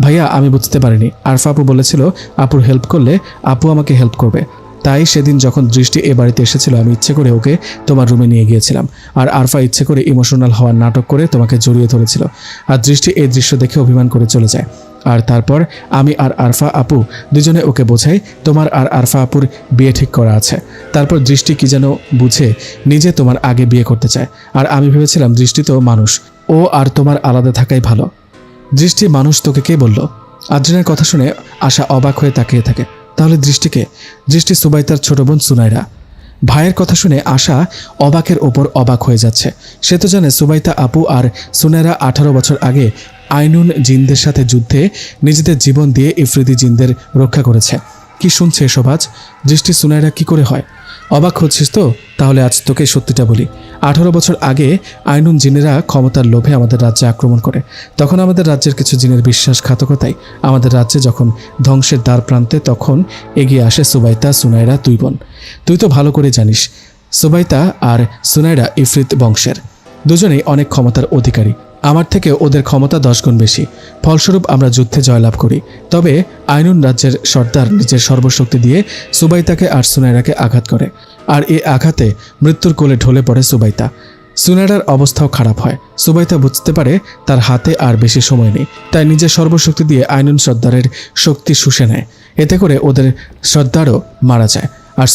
ভাইয়া, আমি বুঝতে পারিনি। আরফা আপু বলেছিল আপুর হেল্প করলে আপু আমাকে হেল্প করবে। তাই সেদিন যখন দৃষ্টি এ বাড়িতে এসেছিল, আমি ইচ্ছে করে ওকে তোমার রুমে নিয়ে গিয়েছিলাম। আর আরফা ইচ্ছে করে ইমোশনাল হওয়ার নাটক করে তোমাকে জড়িয়ে ধরেছিল। আর দৃষ্টি এই দৃশ্য দেখে অভিমান করে চলে যায়। আর তারপর আমি আর আরফা আপু দুজনে ওকে বোঝাই তোমার আর আরফা আপুর বিয়ে ঠিক করা আছে। তারপর দৃষ্টি কি যেন বুঝে নিজে তোমার আগে বিয়ে করতে চায়। আর আমি ভেবেছিলাম দৃষ্টি তো মানুষ, ও আর তোমার আলাদা থাকাই ভালো। দৃষ্টি মানুষ তোকে কে বলল? আদ্রিনের কথা শুনে আশা অবাক হয়ে তাকিয়ে থাকে। তাহলে দৃষ্টিকে? দৃষ্টি সুবাইতার ছোট বোন সুনাইরা। ভাইয়ের কথা শুনে আশা অবাকের ওপর অবাক হয়ে যাচ্ছে। সে তো জানে সুবাইতা আপু আর সুনাইরা 18 বছর আগে আইনুন জিনদের সাথে যুদ্ধে নিজেদের জীবন দিয়ে ইফরিদি জিনদের রক্ষা করেছে। কি শুনছে এসব আজ? দৃষ্টি সুনাইরা কি করে হয়? অবাক হচ্ছিস তো? তাহলে আজ তোকে সত্যিটা বলি। 18 বছর আগে আইনুন জিনেরা ক্ষমতার লোভে আমাদের রাজ্যে আক্রমণ করে। তখন আমাদের রাজ্যের কিছু জিনের বিশ্বাসঘাতকতায় আমাদের রাজ্যে যখন ধ্বংসের দ্বার প্রান্তে, তখন এগিয়ে আসে সুবাইতা, সুনাইরা, দুই বোন। তুই তো ভালো করে জানিস সুবাইতা আর সুনাইরা ইফরিত বংশের। দুজনেই অনেক ক্ষমতার অধিকারী। আমার থেকে ওদের ক্ষমতা 10 গুণ বেশি। ফলস্বরূপ আমরা যুদ্ধে জয়লাভ করি। তবে আইনুন রাজ্যের সর্দার নিজের সর্বশক্তি দিয়ে সুবাইতাকে আর সুনাইরাকে আঘাত করে। আর এই আঘাতে মৃত্যুর কোলে ঢলে পড়ে সুবাইতা। সুনাইরার অবস্থাও খারাপ হয়। সুবাইতা বুঝতে পারে তার হাতে আর বেশি সময় নেই, তাই নিজের সর্বশক্তি দিয়ে আইনুন সর্দারের শক্তি শুষে নেয়। এতে করে ওদের সর্দারও মারা যায়, আর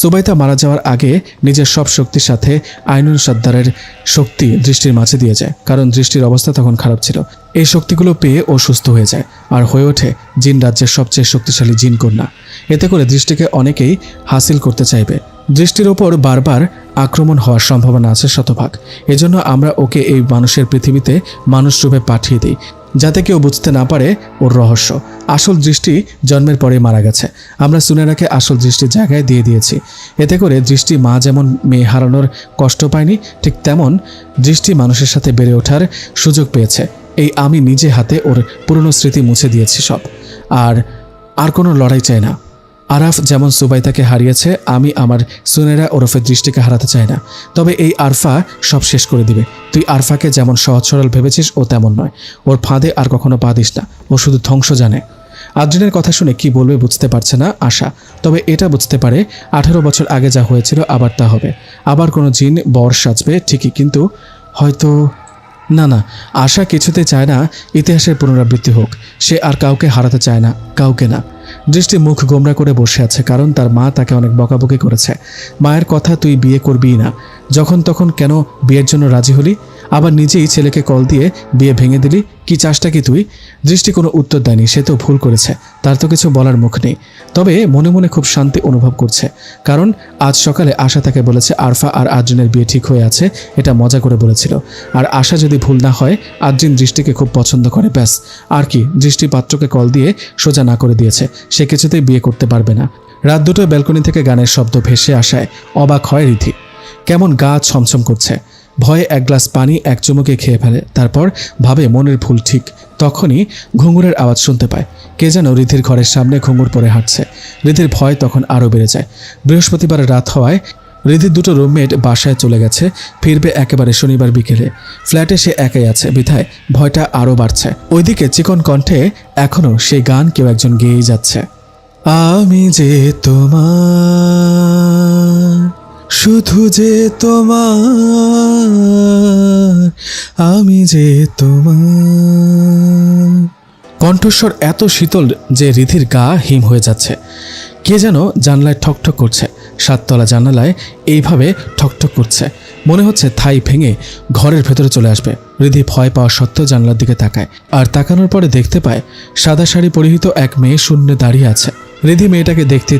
সুবাইতা মারা যাওয়ার আগে নিজের সব শক্তির সাথে আইনুন সর্দারের শক্তি দৃষ্টির মাঝে দিয়ে যায়, কারণ দৃষ্টির অবস্থা তখন খারাপ ছিল। এই শক্তিগুলো পেয়ে ও সুস্থ হয়ে যায় আর হয়ে ওঠে জিন রাজ্যের সবচেয়ে শক্তিশালী জিন কন্যা। এতে করে দৃষ্টিকে অনেকেই হাসিল করতে চাইবে। দৃষ্টির ওপর বারবার আক্রমণ হওয়ার সম্ভাবনা আছে শতভাগ। এজন্য আমরা ওকে এই মানুষের পৃথিবীতে মানুষ রূপে পাঠিয়ে দিই, যাতে কেউ বুঝতে না পারে ওর রহস্য। আসল দৃষ্টি জন্মের পরে মারা গেছে। আমরা সুনাইরাকে আসল দৃষ্টির জায়গায় দিয়ে দিয়েছি। এতে করে দৃষ্টি মা যেমন মেয়ে হারানোর কষ্ট পায়নি, ঠিক তেমন দৃষ্টি মানুষের সাথে বেড়ে ওঠার সুযোগ পেয়েছে। এই আমি নিজে হাতে ওর পুরনো স্মৃতি মুছে দিয়েছি সব। আর কোনো লড়াই চাই না। আরাফ যেমন সুবাইতাকে হারিয়েছে, আমি আমার সুনাইরা ওরফে দৃষ্টিকে হারাতে চাই না। তবে এই আরফা সব শেষ করে দিবে। তুই আরফাকে যেমন সহজ সরল ভেবেছিস, ও তেমন নয়। ওর ফাঁদে আর কখনো পা দিস না। ও শুধু ধ্বংস জানে। আদ্রিনের কথা শুনে কি বলবে বুঝতে পারছে না আশা। তবে এটা বুঝতে পারে 18 বছর আগে যা হয়েছিল আবার তা হবে। আবার কোনো জিন বর সাজবে ঠিকই, কিন্তু হয়তো না না, আশা কিছুতেই চায় না ইতিহাসের পুনরাবৃত্তি হোক। সে আর কাউকে হারাতে চায় না, কাউকে না। দৃষ্টি মুখ গোমরা করে বসে আছে, কারণ তার মা তাকে অনেক বকাবকি করেছে। মায়ের কথা তুই বিয়ে করবিই না, যখন তখন কেন বিয়ের জন্য রাজি হলি, আবার নিজেই ছেলেকে কল দিয়ে বিয়ে ভেঙে দিলি, কি চাষটা কি তুই? দৃষ্টি কোনো উত্তর দেয়নি, সে তো ভুল করেছে, তার তো কিছু বলার মুখ নেই। তবে মনে মনে খুব শান্তি অনুভব করছে, কারণ আজ সকালে আশা তাকে বলেছে আরফা আর আদ্রিনের বিয়ে ঠিক হয়ে আছে, এটা মজা করে বলেছিল। আর আশা যদি ভুল না হয়, আদ্রিন দৃষ্টিকে খুব পছন্দ করে, ব্যাস। আর কি, দৃষ্টি পাত্রকে কল দিয়ে সোজা না করে দিয়েছে, সে কিছুতেই বিয়ে করতে পারবে না। রাত দুটোয় ব্যালকনি থেকে গানের শব্দ ভেসে আসায় অবাক হয় রিধি। কেমন গা ছমছম করছে, ভয়ে এক গ্লাস পানি এক চুমুকে খেয়ে ফেলে, তারপর ভাবে মনের ভুল ঠিক। তখনই ঘুঙুরের আওয়াজ শুনতে পায়, কে যেন রিধির ঘরের সামনে ঘুঙুর পরে হাঁটছে। রিধির ভয় তখন আরও বেড়ে যায়। বৃহস্পতিবার রাত হওয়ায় রিধির দুটো রুমমেট বাসায় চলে গেছে, ফিরবে একেবারে শনিবার বিকেলে। ফ্ল্যাটে সে একাই আছে, বিধায় ভয়টা আরও বাড়ছে। ওইদিকে চিকন কণ্ঠে এখনও সেই গান কেউ একজন গেয়েই যাচ্ছে। আমি যে তোমার, শুধু যে তোমার, আমি যে তোমার। কণ্ঠস্বর এত শীতল যে রিধির গা হিম হয়ে যাচ্ছে। কে যেন জানলায় ঠকঠক করছে, 7 তলা জানালায় এইভাবে ঠকঠক করছে, মনে হচ্ছে থাই ভেঙে ঘরের ভেতরে চলে আসবে। রিধি ভয় পাওয়া সত্ত্বেও জানলার দিকে তাকায়, আর তাকানোর পরে দেখতে পায় সাদা শাড়ি পরিহিত এক মেয়ে শূন্যে দাঁড়িয়ে আছে। রিধি মেয়েটাকে দেখতেই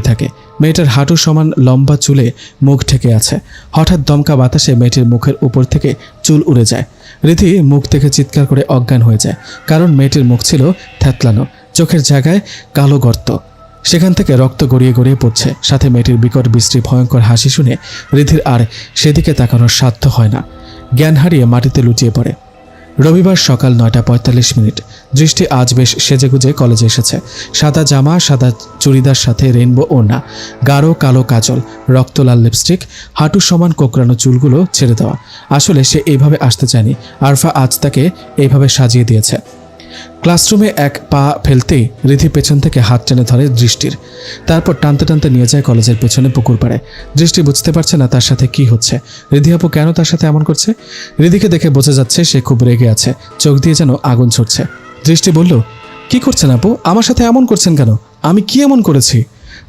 থাকে। মেয়েটার হাঁটু সমান লম্বা চুলে মুখ ঢেকে আছে। হঠাৎ দমকা বাতাসে মেয়েটির মুখের উপর থেকে চুল উড়ে যায়। রিধি মুখ দেখে চিৎকার করে অজ্ঞান হয়ে যায়, কারণ মেয়েটির মুখ ছিল থ্যাতলানো, চোখের জায়গায় কালো গর্ত, সেখান থেকে রক্ত গড়িয়ে গড়িয়ে পড়ছে। সাথে মেয়েটির বিকট বিশ্রী ভয়ঙ্কর হাসি শুনে রিধির আর সেদিকে তাকানোর সাধ্য হয় না, জ্ঞান হারিয়ে মাটিতে লুটিয়ে পড়ে। রবিবার সকাল 9:45। দৃষ্টি আজ বেশ সেজেগুজে কলেজে এসেছে। সাদা জামা, সাদা চুড়িদার, সাথে রেইনবো ওড়না, গাঢ় কালো কাজল, রক্তলাল লিপস্টিক, হাঁটু সমান কোকড়ানো চুলগুলো ছেড়ে দেওয়া। আসলে সে এইভাবে আসতে চায়নি, আরফা আজ তাকে এইভাবে সাজিয়ে দিয়েছে। ক্লাসরুমে এক পা ফেলতেই রিধি পেছন থেকে হাত টেনে ধরে দৃষ্টির, তারপর টানতে টানতে নিয়ে যায় কলেজের পেছনে পুকুর পাড়ে। দৃষ্টি বুঝতে পারছে না তার সাথে কি হচ্ছে, রিধি আপু কেন তার সাথে এমন করছে। রিধিকে দেখে বোঝা যাচ্ছে সে খুব রেগে আছে, চোখ দিয়ে যেন আগুন ছুটছে। দৃষ্টি বলল, কি করছেন আপু, আমার সাথে এমন করছেন কেন, আমি কি এমন করেছি?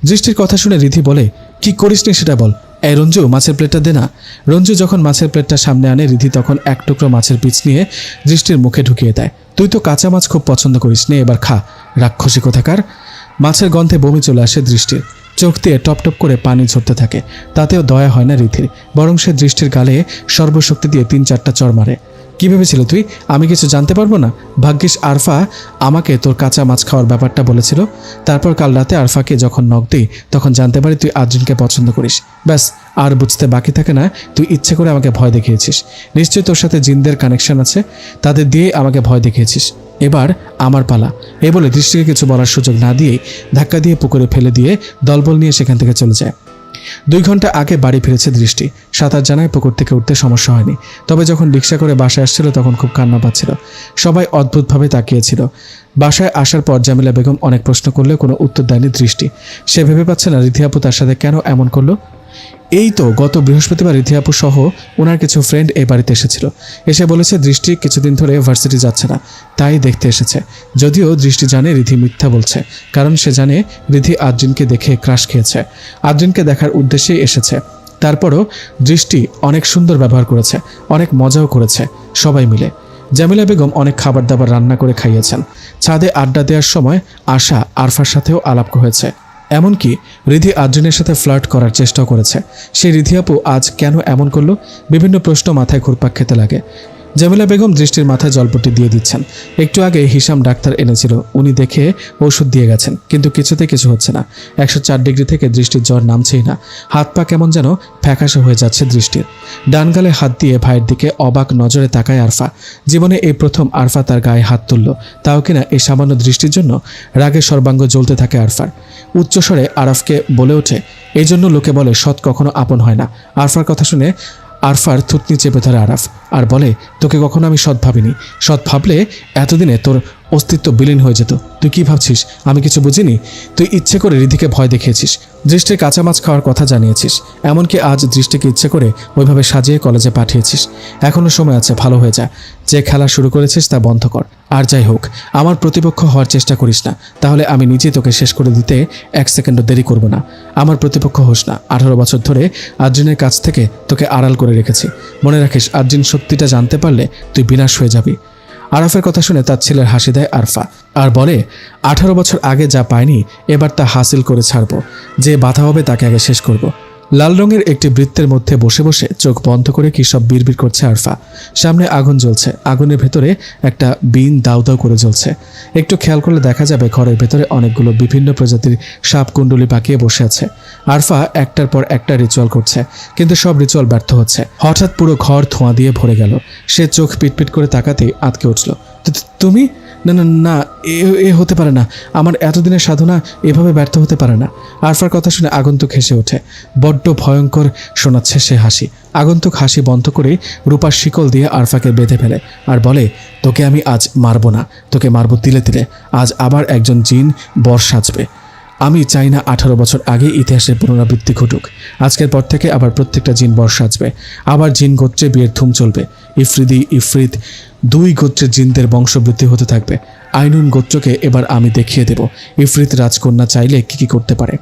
দৃষ্টির কথা শুনে রিধি বলে, কি করিসনি সেটা বল। এই রঞ্জু, মাছের প্লেটটা দে না। রঞ্জু যখন মাছের প্লেটটা সামনে আনে, রিধি তখন এক টুকরো মাছের পিচ নিয়ে দৃষ্টির মুখে ঢুকিয়ে দেয়। তুই তো কাঁচা মাছ খুব পছন্দ করিস, নে এবার খা, রাক্ষসী কোথাকার। মাছের গন্ধে বমি চলে আসে দৃষ্টির, চোখ দিয়ে টপ টপ করে পানি ঝরতে থাকে। তাতেও দয়া হয় না রিধির, বরং সে দৃষ্টির গালে সর্বশক্তি দিয়ে 3-4টা চড় মারে। কি ভেবেছিল তুই আমি কিছু জানতে পারবো না? ভাগ্যিস আরফা আমাকে তোর কাঁচা মাছ খাওয়ার ব্যাপারটা বলেছিল। তারপর কাল রাতে আরফাকে যখন নক দিই, তখন জানতে পারি তুই আদ্রিনকে পছন্দ করিস। ব্যাস, আর বুঝতে বাকি থাকে না তুই ইচ্ছে করে আমাকে ভয় দেখিয়েছিস। নিশ্চয়ই তোর সাথে জিনদের কানেকশন আছে, তাদের দিয়ে আমাকে ভয় দেখিয়েছিস। এবার আমার পালা। এ বলে দৃষ্টিকে কিছু বলার সুযোগ না দিয়েই ধাক্কা দিয়ে পুকুরে ফেলে দিয়ে দলবল নিয়ে সেখান থেকে চলে যায়। 2 ঘন্টা আগে বাড়ি ফিরেছে দৃষ্টি। সাঁতার জানায় পুকুর থেকে উঠতে সমস্যা হয়নি, তবে যখন রিক্সা করে বাসায় আসছিল তখন খুব কান্না পাচ্ছিল। সবাই অদ্ভুতভাবে তাকিয়েছিল। বাসায় আসার পর জামিলা বেগম অনেক প্রশ্ন করলেও কোনো উত্তর দেয়নি দৃষ্টি। সে ভেবে পাচ্ছে না রিধি আপু তার সাথে কেন এমন করলো। এই তো গত বৃহস্পতিবার রিধি আপু সহ ওনার কিছু ফ্রেন্ড এই বাড়িতে এসেছিল। এসে বলেছে দৃষ্টি কিছুদিন ধরে ভার্সিটি যাচ্ছে না, তাই দেখতে এসেছে। যদিও দৃষ্টি জানে রিধি মিথ্যা বলছে, কারণ সে জানে রিধি আদ্রিনকে দেখে ক্রাশ খেয়েছে, আদ্রিনকে দেখার উদ্দেশ্যেই এসেছে। তারপরও দৃষ্টি অনেক সুন্দর ব্যবহার করেছে, অনেক মজাও করেছে সবাই মিলে। জামিলা বেগম অনেক খাবার দাবার রান্না করে খাইয়েছেন। ছাদে আড্ডা দেওয়ার সময় আশা আরফার সাথেও আলাপ হয়েছে। এমনকি রিধি আদ্রিনের সাথে ফ্লার্ট করার চেষ্টাও করেছে। সেই রিধি আপু আজ কেন এমন করলো, বিভিন্ন প্রশ্ন মাথায় ঘুরপাক খেতে লাগে। জামিলা বেগম দৃষ্টির মাথায় জলপট্টি দিয়ে দিচ্ছেন। একটু আগে হিসাম ডাক্তার এনেছিল, উনি দেখে ওষুধ দিয়ে গেছেন, কিন্তু কিছুতে কিছু হচ্ছে না। 104 ডিগ্রি থেকে দৃষ্টির জ্বর নামছেই না। হাত পা কেমন যেন ফ্যাকাশে হয়ে যাচ্ছে দৃষ্টির। ডান গালে হাত দিয়ে ভাইয়ের দিকে অবাক নজরে তাকায় আরফা। জীবনে এই প্রথম আরফা তার গায়ে হাত তুলল, তাও কিনা এই সামান্য দৃষ্টির জন্য। রাগে সর্বাঙ্গ জ্বলতে থাকে আরফার। উচ্চস্বরে আরফকে বলে ওঠে, এই জন্য লোকে বলে সৎ কখনো আপন হয় না। আরফার কথা শুনে আরফার থুতনি চেপে ধরে আরাফ আর বলে, তোকে কখনো আমি সৎ ভাবিনি। সৎ ভাবলে এতদিনে তোর অস্তিত্ব বিলীন হয়ে যেত। তুই কি ভাবছিস আমি কিছু বুঝিনি? তুই ইচ্ছে করে রিধিকে ভয় দেখিয়েছিস, দৃষ্টির কাঁচা মাছ খাওয়ার কথা জানিয়েছিস, এমনকি আজ দৃষ্টিকে ইচ্ছে করে ওইভাবে সাজিয়ে কলেজে পাঠিয়েছিস। এখনো সময় আছে, ভালো হয়ে যা। যে খেলা শুরু করেছিস তা বন্ধ কর। আর যাই হোক, আমার প্রতিপক্ষ হওয়ার চেষ্টা করিস না, তাহলে আমি নিজেই তোকে শেষ করে দিতে 1 সেকেন্ডও দেরি করব না। আমার প্রতিপক্ষ হোস না। 18 বছর ধরে আদ্রিনের কাছ থেকে তোকে আড়াল করে রেখেছি। মনে রাখিস, আদ্রিন সত্যিটা জানতে পারলে তুই বিনাশ হয়ে যাবি। আরাফের কথা শুনে তার ছেলের হাসি দেয় আরফা আর বলে, 18 বছর আগে যা পায়নি এবার তা হাসিল করে ছাড়বো। যে বাধা হবে তাকে আগে শেষ করব। লাল রঙের একটি বৃত্তের মধ্যে বসে বসে চোখ বন্ধ করে কি সব বিড়বিড় করছে আরফা। সামনে আগুন জ্বলছে, আগুনের ভেতরে একটা বিন দাউ দাউ করে জ্বলছে। একটু খেয়াল করলে দেখা যাবে ঘরের ভেতরে অনেকগুলো বিভিন্ন প্রজাতির সাপ কুণ্ডলি পাকিয়ে বসে আছে। আরফা একটার পর একটা রিচুয়াল করছে, কিন্তু সব রিচুয়াল ব্যর্থ হচ্ছে। হঠাৎ পুরো ঘর ধোঁয়া দিয়ে ভরে গেল। সে চোখ পিটপিট করে তাকাতেই আটকে উঠল। তুমি? না না না, এ হতে পারে না। আমার এতদিনের সাধনা এভাবে ব্যর্থ হতে পারে না। আরফার কথা শুনে আগন্তুক হেসে ওঠে। বড্ড ভয়ঙ্কর শোনাচ্ছে সে হাসি। আগন্তুক হাসি বন্ধ করে রূপার শিকল দিয়ে আরফাকে বেঁধে ফেলে আর বলে, তোকে আমি আজ মারবো না, তোকে মারবো তিলে তিলে। আজ আবার একজন জিন বর সাজবে। আমি চাই না 18 বছর আগে ইতিহাসের পুনরাবৃত্তি ঘটুক। আজকের পর থেকে আবার প্রত্যেকটা জিন বর সাজবে। আবার জিন গোত্রে বিয়ের ধুম চলবে। ইফরিদি ইফরিত 2 গোত্রের জিনদের বংশবৃদ্ধি হতে থাকবে। আইনুন গোত্রকে এবার আমি দেখিয়ে দেব ইফরিত রাজকন্যা চাইলে কি করতে পারে।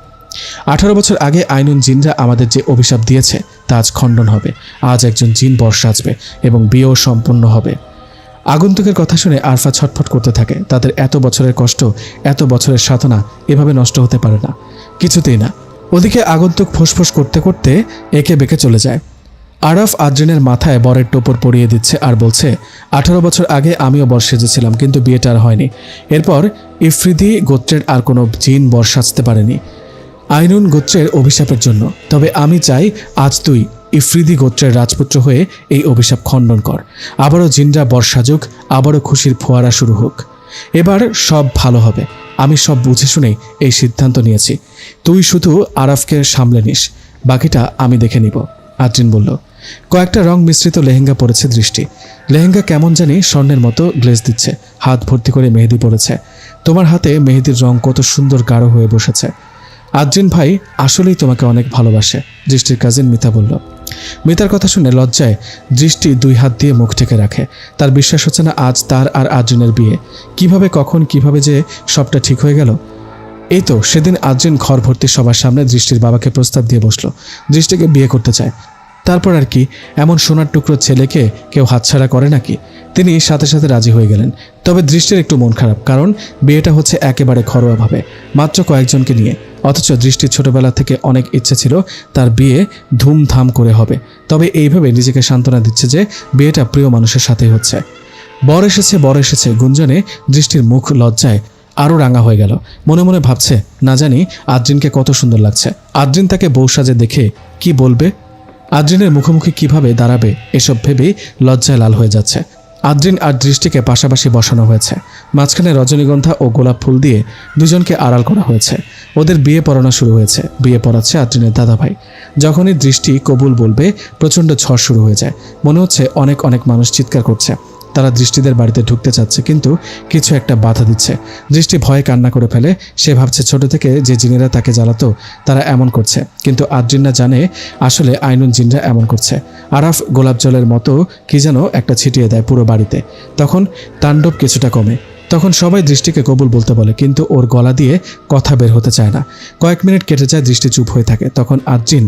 18 বছর আগে আইনুন জিনরা আমাদের যে অভিশাপ দিয়েছে তা আজ খণ্ডন হবে। আজ একজন জিন বর সাজবে এবং বিয়েও সম্পন্ন হবে। আগন্তুকের কথা শুনে আরফা ছটফট করতে থাকে। তাদের এত বছরের কষ্ট, এত বছরের সাধনা এভাবে নষ্ট হতে পারে না, কিছুতেই না। ওদিকে আগন্তুক ফোঁসফোঁস করতে করতে একে বেঁকে চলে যায়। আরাফ আদ্রিনের মাথায় বরের টোপর পরিয়ে দিচ্ছে আর বলছে, 18 বছর আগে আমিও বর সেজেছিলাম, কিন্তু বিয়েটা আর হয়নি। এরপর ইফরিদি গোত্রের আর কোনো জিন বর সাজতে পারেনি আইনুন গোত্রের অভিশাপের জন্য। তবে আমি চাই আজ তুই ইফরিদি গোত্রের রাজপুত্র হয়ে এই অভিশাপ খণ্ডন কর। আবারও জিনরা বর সাজুক, আবারও খুশির ফোয়ারা শুরু হোক। এবার সব ভালো হবে। আমি সব বুঝে শুনেই এই সিদ্ধান্ত নিয়েছি। তুই শুধু আরাফকে সামলে নিস, বাকিটা আমি দেখে নিব। আদ্রিন বলল। কয়েকটা রং মিশ্রিত লেহেঙ্গা পরেছে দৃষ্টি। লেহেঙ্গা কেমন জানি স্বর্ণের মতো গ্লেজ দিচ্ছে। হাত ভর্তি করে মেহেদি পড়েছে। তোমার হাতে মেহেদির রং কত সুন্দর গাঢ় হয়ে বসেছে। আদ্রিন ভাই আসলেই তোমাকে অনেক ভালোবাসে, দৃষ্টির কাজিন মিতা বলল। মিতার কথা শুনে লজ্জায় দৃষ্টি 2 হাত দিয়ে মুখ ঢেকে রাখে। তার বিশ্বাস হচ্ছে না আজ তার আর আদ্রিনের বিয়ে। কিভাবে কখন কিভাবে যে সবটা ঠিক হয়ে গেল। এই তো সেদিন আদ্রিন ঘর ভর্তি সবার সামনে দৃষ্টির বাবাকে প্রস্তাব দিয়ে বসলো, দৃষ্টিকে বিয়ে করতে চায়। তারপর আর কি, এমন সোনার টুকরো ছেলেকে কেউ হাতছাড়া করে নাকি? তিনি সাথে সাথে রাজি হয়ে গেলেন। তবে দৃষ্টির একটু মন খারাপ, কারণ বিয়েটা হচ্ছে একেবারে ঘরোয়াভাবে, মাত্র কয়েকজনকে নিয়ে। অথচ দৃষ্টির ছোটবেলা থেকে অনেক ইচ্ছে ছিল তার বিয়ে ধুমধাম করে হবে। তবে এইভাবে নিজেকে সান্ত্বনা দিচ্ছে যে বিয়েটা প্রিয় মানুষের সাথেই হচ্ছে। বর এসেছে গুঞ্জনে দৃষ্টির মুখ লজ্জায় আরও রাঙা হয়ে গেল। মনে মনে ভাবছে, না জানি আদ্রিনকে কত সুন্দর লাগছে। আদ্রিন তাকে বউ সাজে দেখে কি বলবে, আদ্রিনের মুখোমুখি কিভাবে দাঁড়াবে, এসব ভেবেই লজ্জায় লাল হয়ে যাচ্ছে। আদ্রিন আর দৃষ্টিকে পাশাপাশি বসানো হয়েছে। মাঝখানে রজনীগন্ধা ও গোলাপ ফুল দিয়ে দুজনকে আড়াল করা হয়েছে। ওদের বিয়ে পড়ানো শুরু হয়েছে। বিয়ে পড়াচ্ছে আদ্রিনের দাদাভাই। যখনই দৃষ্টি কবুল বলবে প্রচণ্ড ঝড় শুরু হয়ে যায়। মনে হচ্ছে অনেক অনেক মানুষ চিৎকার করছে। তারা দৃষ্টিদের বাড়িতে ঢুকতে চাচ্ছে, কিন্তু কিছু একটা বাধা দিচ্ছে। দৃষ্টি ভয়ে কান্না করে ফেলে। সে ভাবছে ছোট থেকে যে জিনেরা তাকে জ্বালাতো তারা এমন করছে, কিন্তু আদ্রিন না জানে আসলে আইনুন জিনরা এমন করছে। আরাফ গোলাপ জলের মতো কি যেন একটা ছিটিয়ে দেয় পুরো বাড়িতে। তখন তাণ্ডব কিছুটা কমে। তখন সবাই দৃষ্টিকে কবুল বলতে বলে, কিন্তু ওর গলা দিয়ে কথা বের হতে চায় না। কয়েক মিনিট কেটে যায়, দৃষ্টি চুপ হয়ে থাকে। তখন আদ্রিন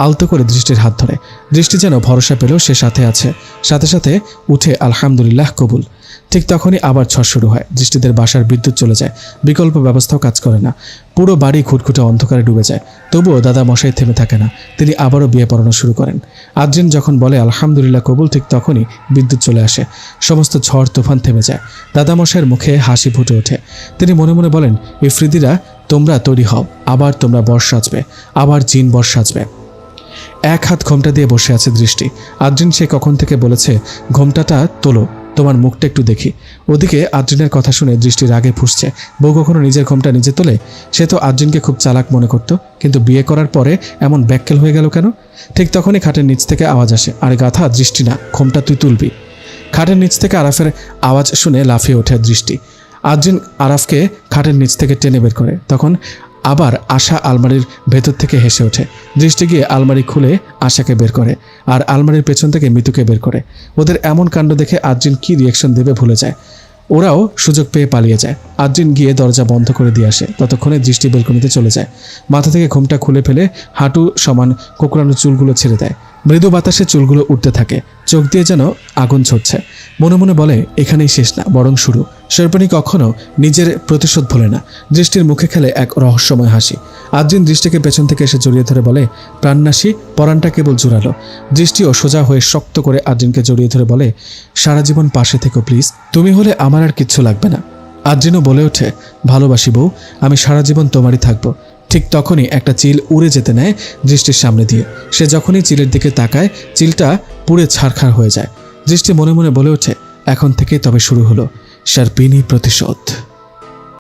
আলতো করে দৃষ্টির হাত ধরে। দৃষ্টি যেন ভরসা পেল সে সাথে আছে। সাথে সাথে উঠে আলহামদুলিল্লাহ কবুল। ঠিক তখনই আবার ঝড় শুরু হয়। দৃষ্টিদের বাসার বিদ্যুৎ চলে যায়। বিকল্প ব্যবস্থাও কাজ করে না। পুরো বাড়ি খুটখুটে অন্ধকারে ডুবে যায়। তবুও দাদা মশাই থেমে থাকে না। তিনি আবারও বিয়ে পড়ানো শুরু করেন। আদ্রিন যখন বলে আলহামদুলিল্লাহ কবুল, ঠিক তখনই বিদ্যুৎ চলে আসে। সমস্ত ঝড় তুফান থেমে যায়। দাদামশাইয়ের মুখে হাসি ফুটে ওঠে। তিনি মনে মনে বলেন, ইফরিদিরা তোমরা তৈরি হও, আবার তোমরা বর সাজবে, আবার জিন বর সাজবে। এক হাত ঘোমটা দিয়ে বসে আছে দৃষ্টি। আদ্রিন সে কখন থেকে বলেছে, ঘোমটাটা তোলো, তোমার মুখটা একটু দেখি। ওদিকে আদ্রিনের কথা শুনে দৃষ্টি রাগে ফুঁসছে। বউ কখনো নিজের ঘোমটা নিজে তোলে? সে তো আদ্রিনকে খুব চালাক মনে করত, কিন্তু বিয়ে করার পরে এমন ব্যাককেল হয়ে গেল কেন? ঠিক তখনই খাটের নিচ থেকে আওয়াজ আসে, আরে গাথা, দৃষ্টি না, ঘোমটা তুই তুলবি। খাটের নিচ থেকে আরাফের আওয়াজ শুনে লাফিয়ে ওঠে দৃষ্টি। আদ্রিন আরাফকে খাটের নিচ থেকে টেনে বের করে। তখন আবার আশা আলমারির ভেতর থেকে হেসে ওঠে। দৃষ্টি গিয়ে আলমারি খুলে আশাকে বের করে আর আলমারির পেছন থেকে মিতুকে বের করে। ওদের এমন কাণ্ড দেখে আদ্রিন কি রিয়াকশন দেবে ভুলে যায়। ওরাও সুযোগ পেয়ে পালিয়ে যায়। আদ্রিন গিয়ে দরজা বন্ধ করে দিয়ে আসে। ততক্ষণে দৃষ্টি বেলকনিতে চলে যায়। মাথা থেকে ঘুমটা খুলে ফেলে হাঁটু সমান কোকড়ানো চুলগুলো ছেড়ে দেয়। মৃদু বাতাসে চুলগুলো উঠতে থাকে, চোখ দিয়ে যেন আগুন ছড়ছে। মনে মনে বলে এখানেই শেষ না, বরং শুরু। শেরপানি কখনো নিজের প্রতিশোধ ভোলে না। দৃষ্টির মুখে খেলে এক রহস্যময় হাসি। আদ্রিন দৃষ্টিকে পেছন থেকে এসে জড়িয়ে ধরে বলে, প্রাণনাশী, পরাণটা কেবল জোরালো। দৃষ্টিও সোজা হয়ে শক্ত করে আদ্রিনকে জড়িয়ে ধরে বলে, সারা জীবন পাশে থেকো প্লিজ, তুমি হলে আমার আর কিচ্ছু লাগবে না। আদ্রিনও বলে ওঠে, ভালোবাসি বউ, আমি সারা জীবন তোমারই থাকবো। ঠিক তখনই একটা চিল উড়ে যেতে নেয় দৃষ্টির সামনে দিয়ে। সে যখনই চিলের দিকে তাকায়, চিলটা পুড়ে ছারখার হয়ে যায়। দৃষ্টি মনে মনে বলে ওঠে, এখন থেকে তবে শুরু হলো শেরপানি প্রতিশোধ।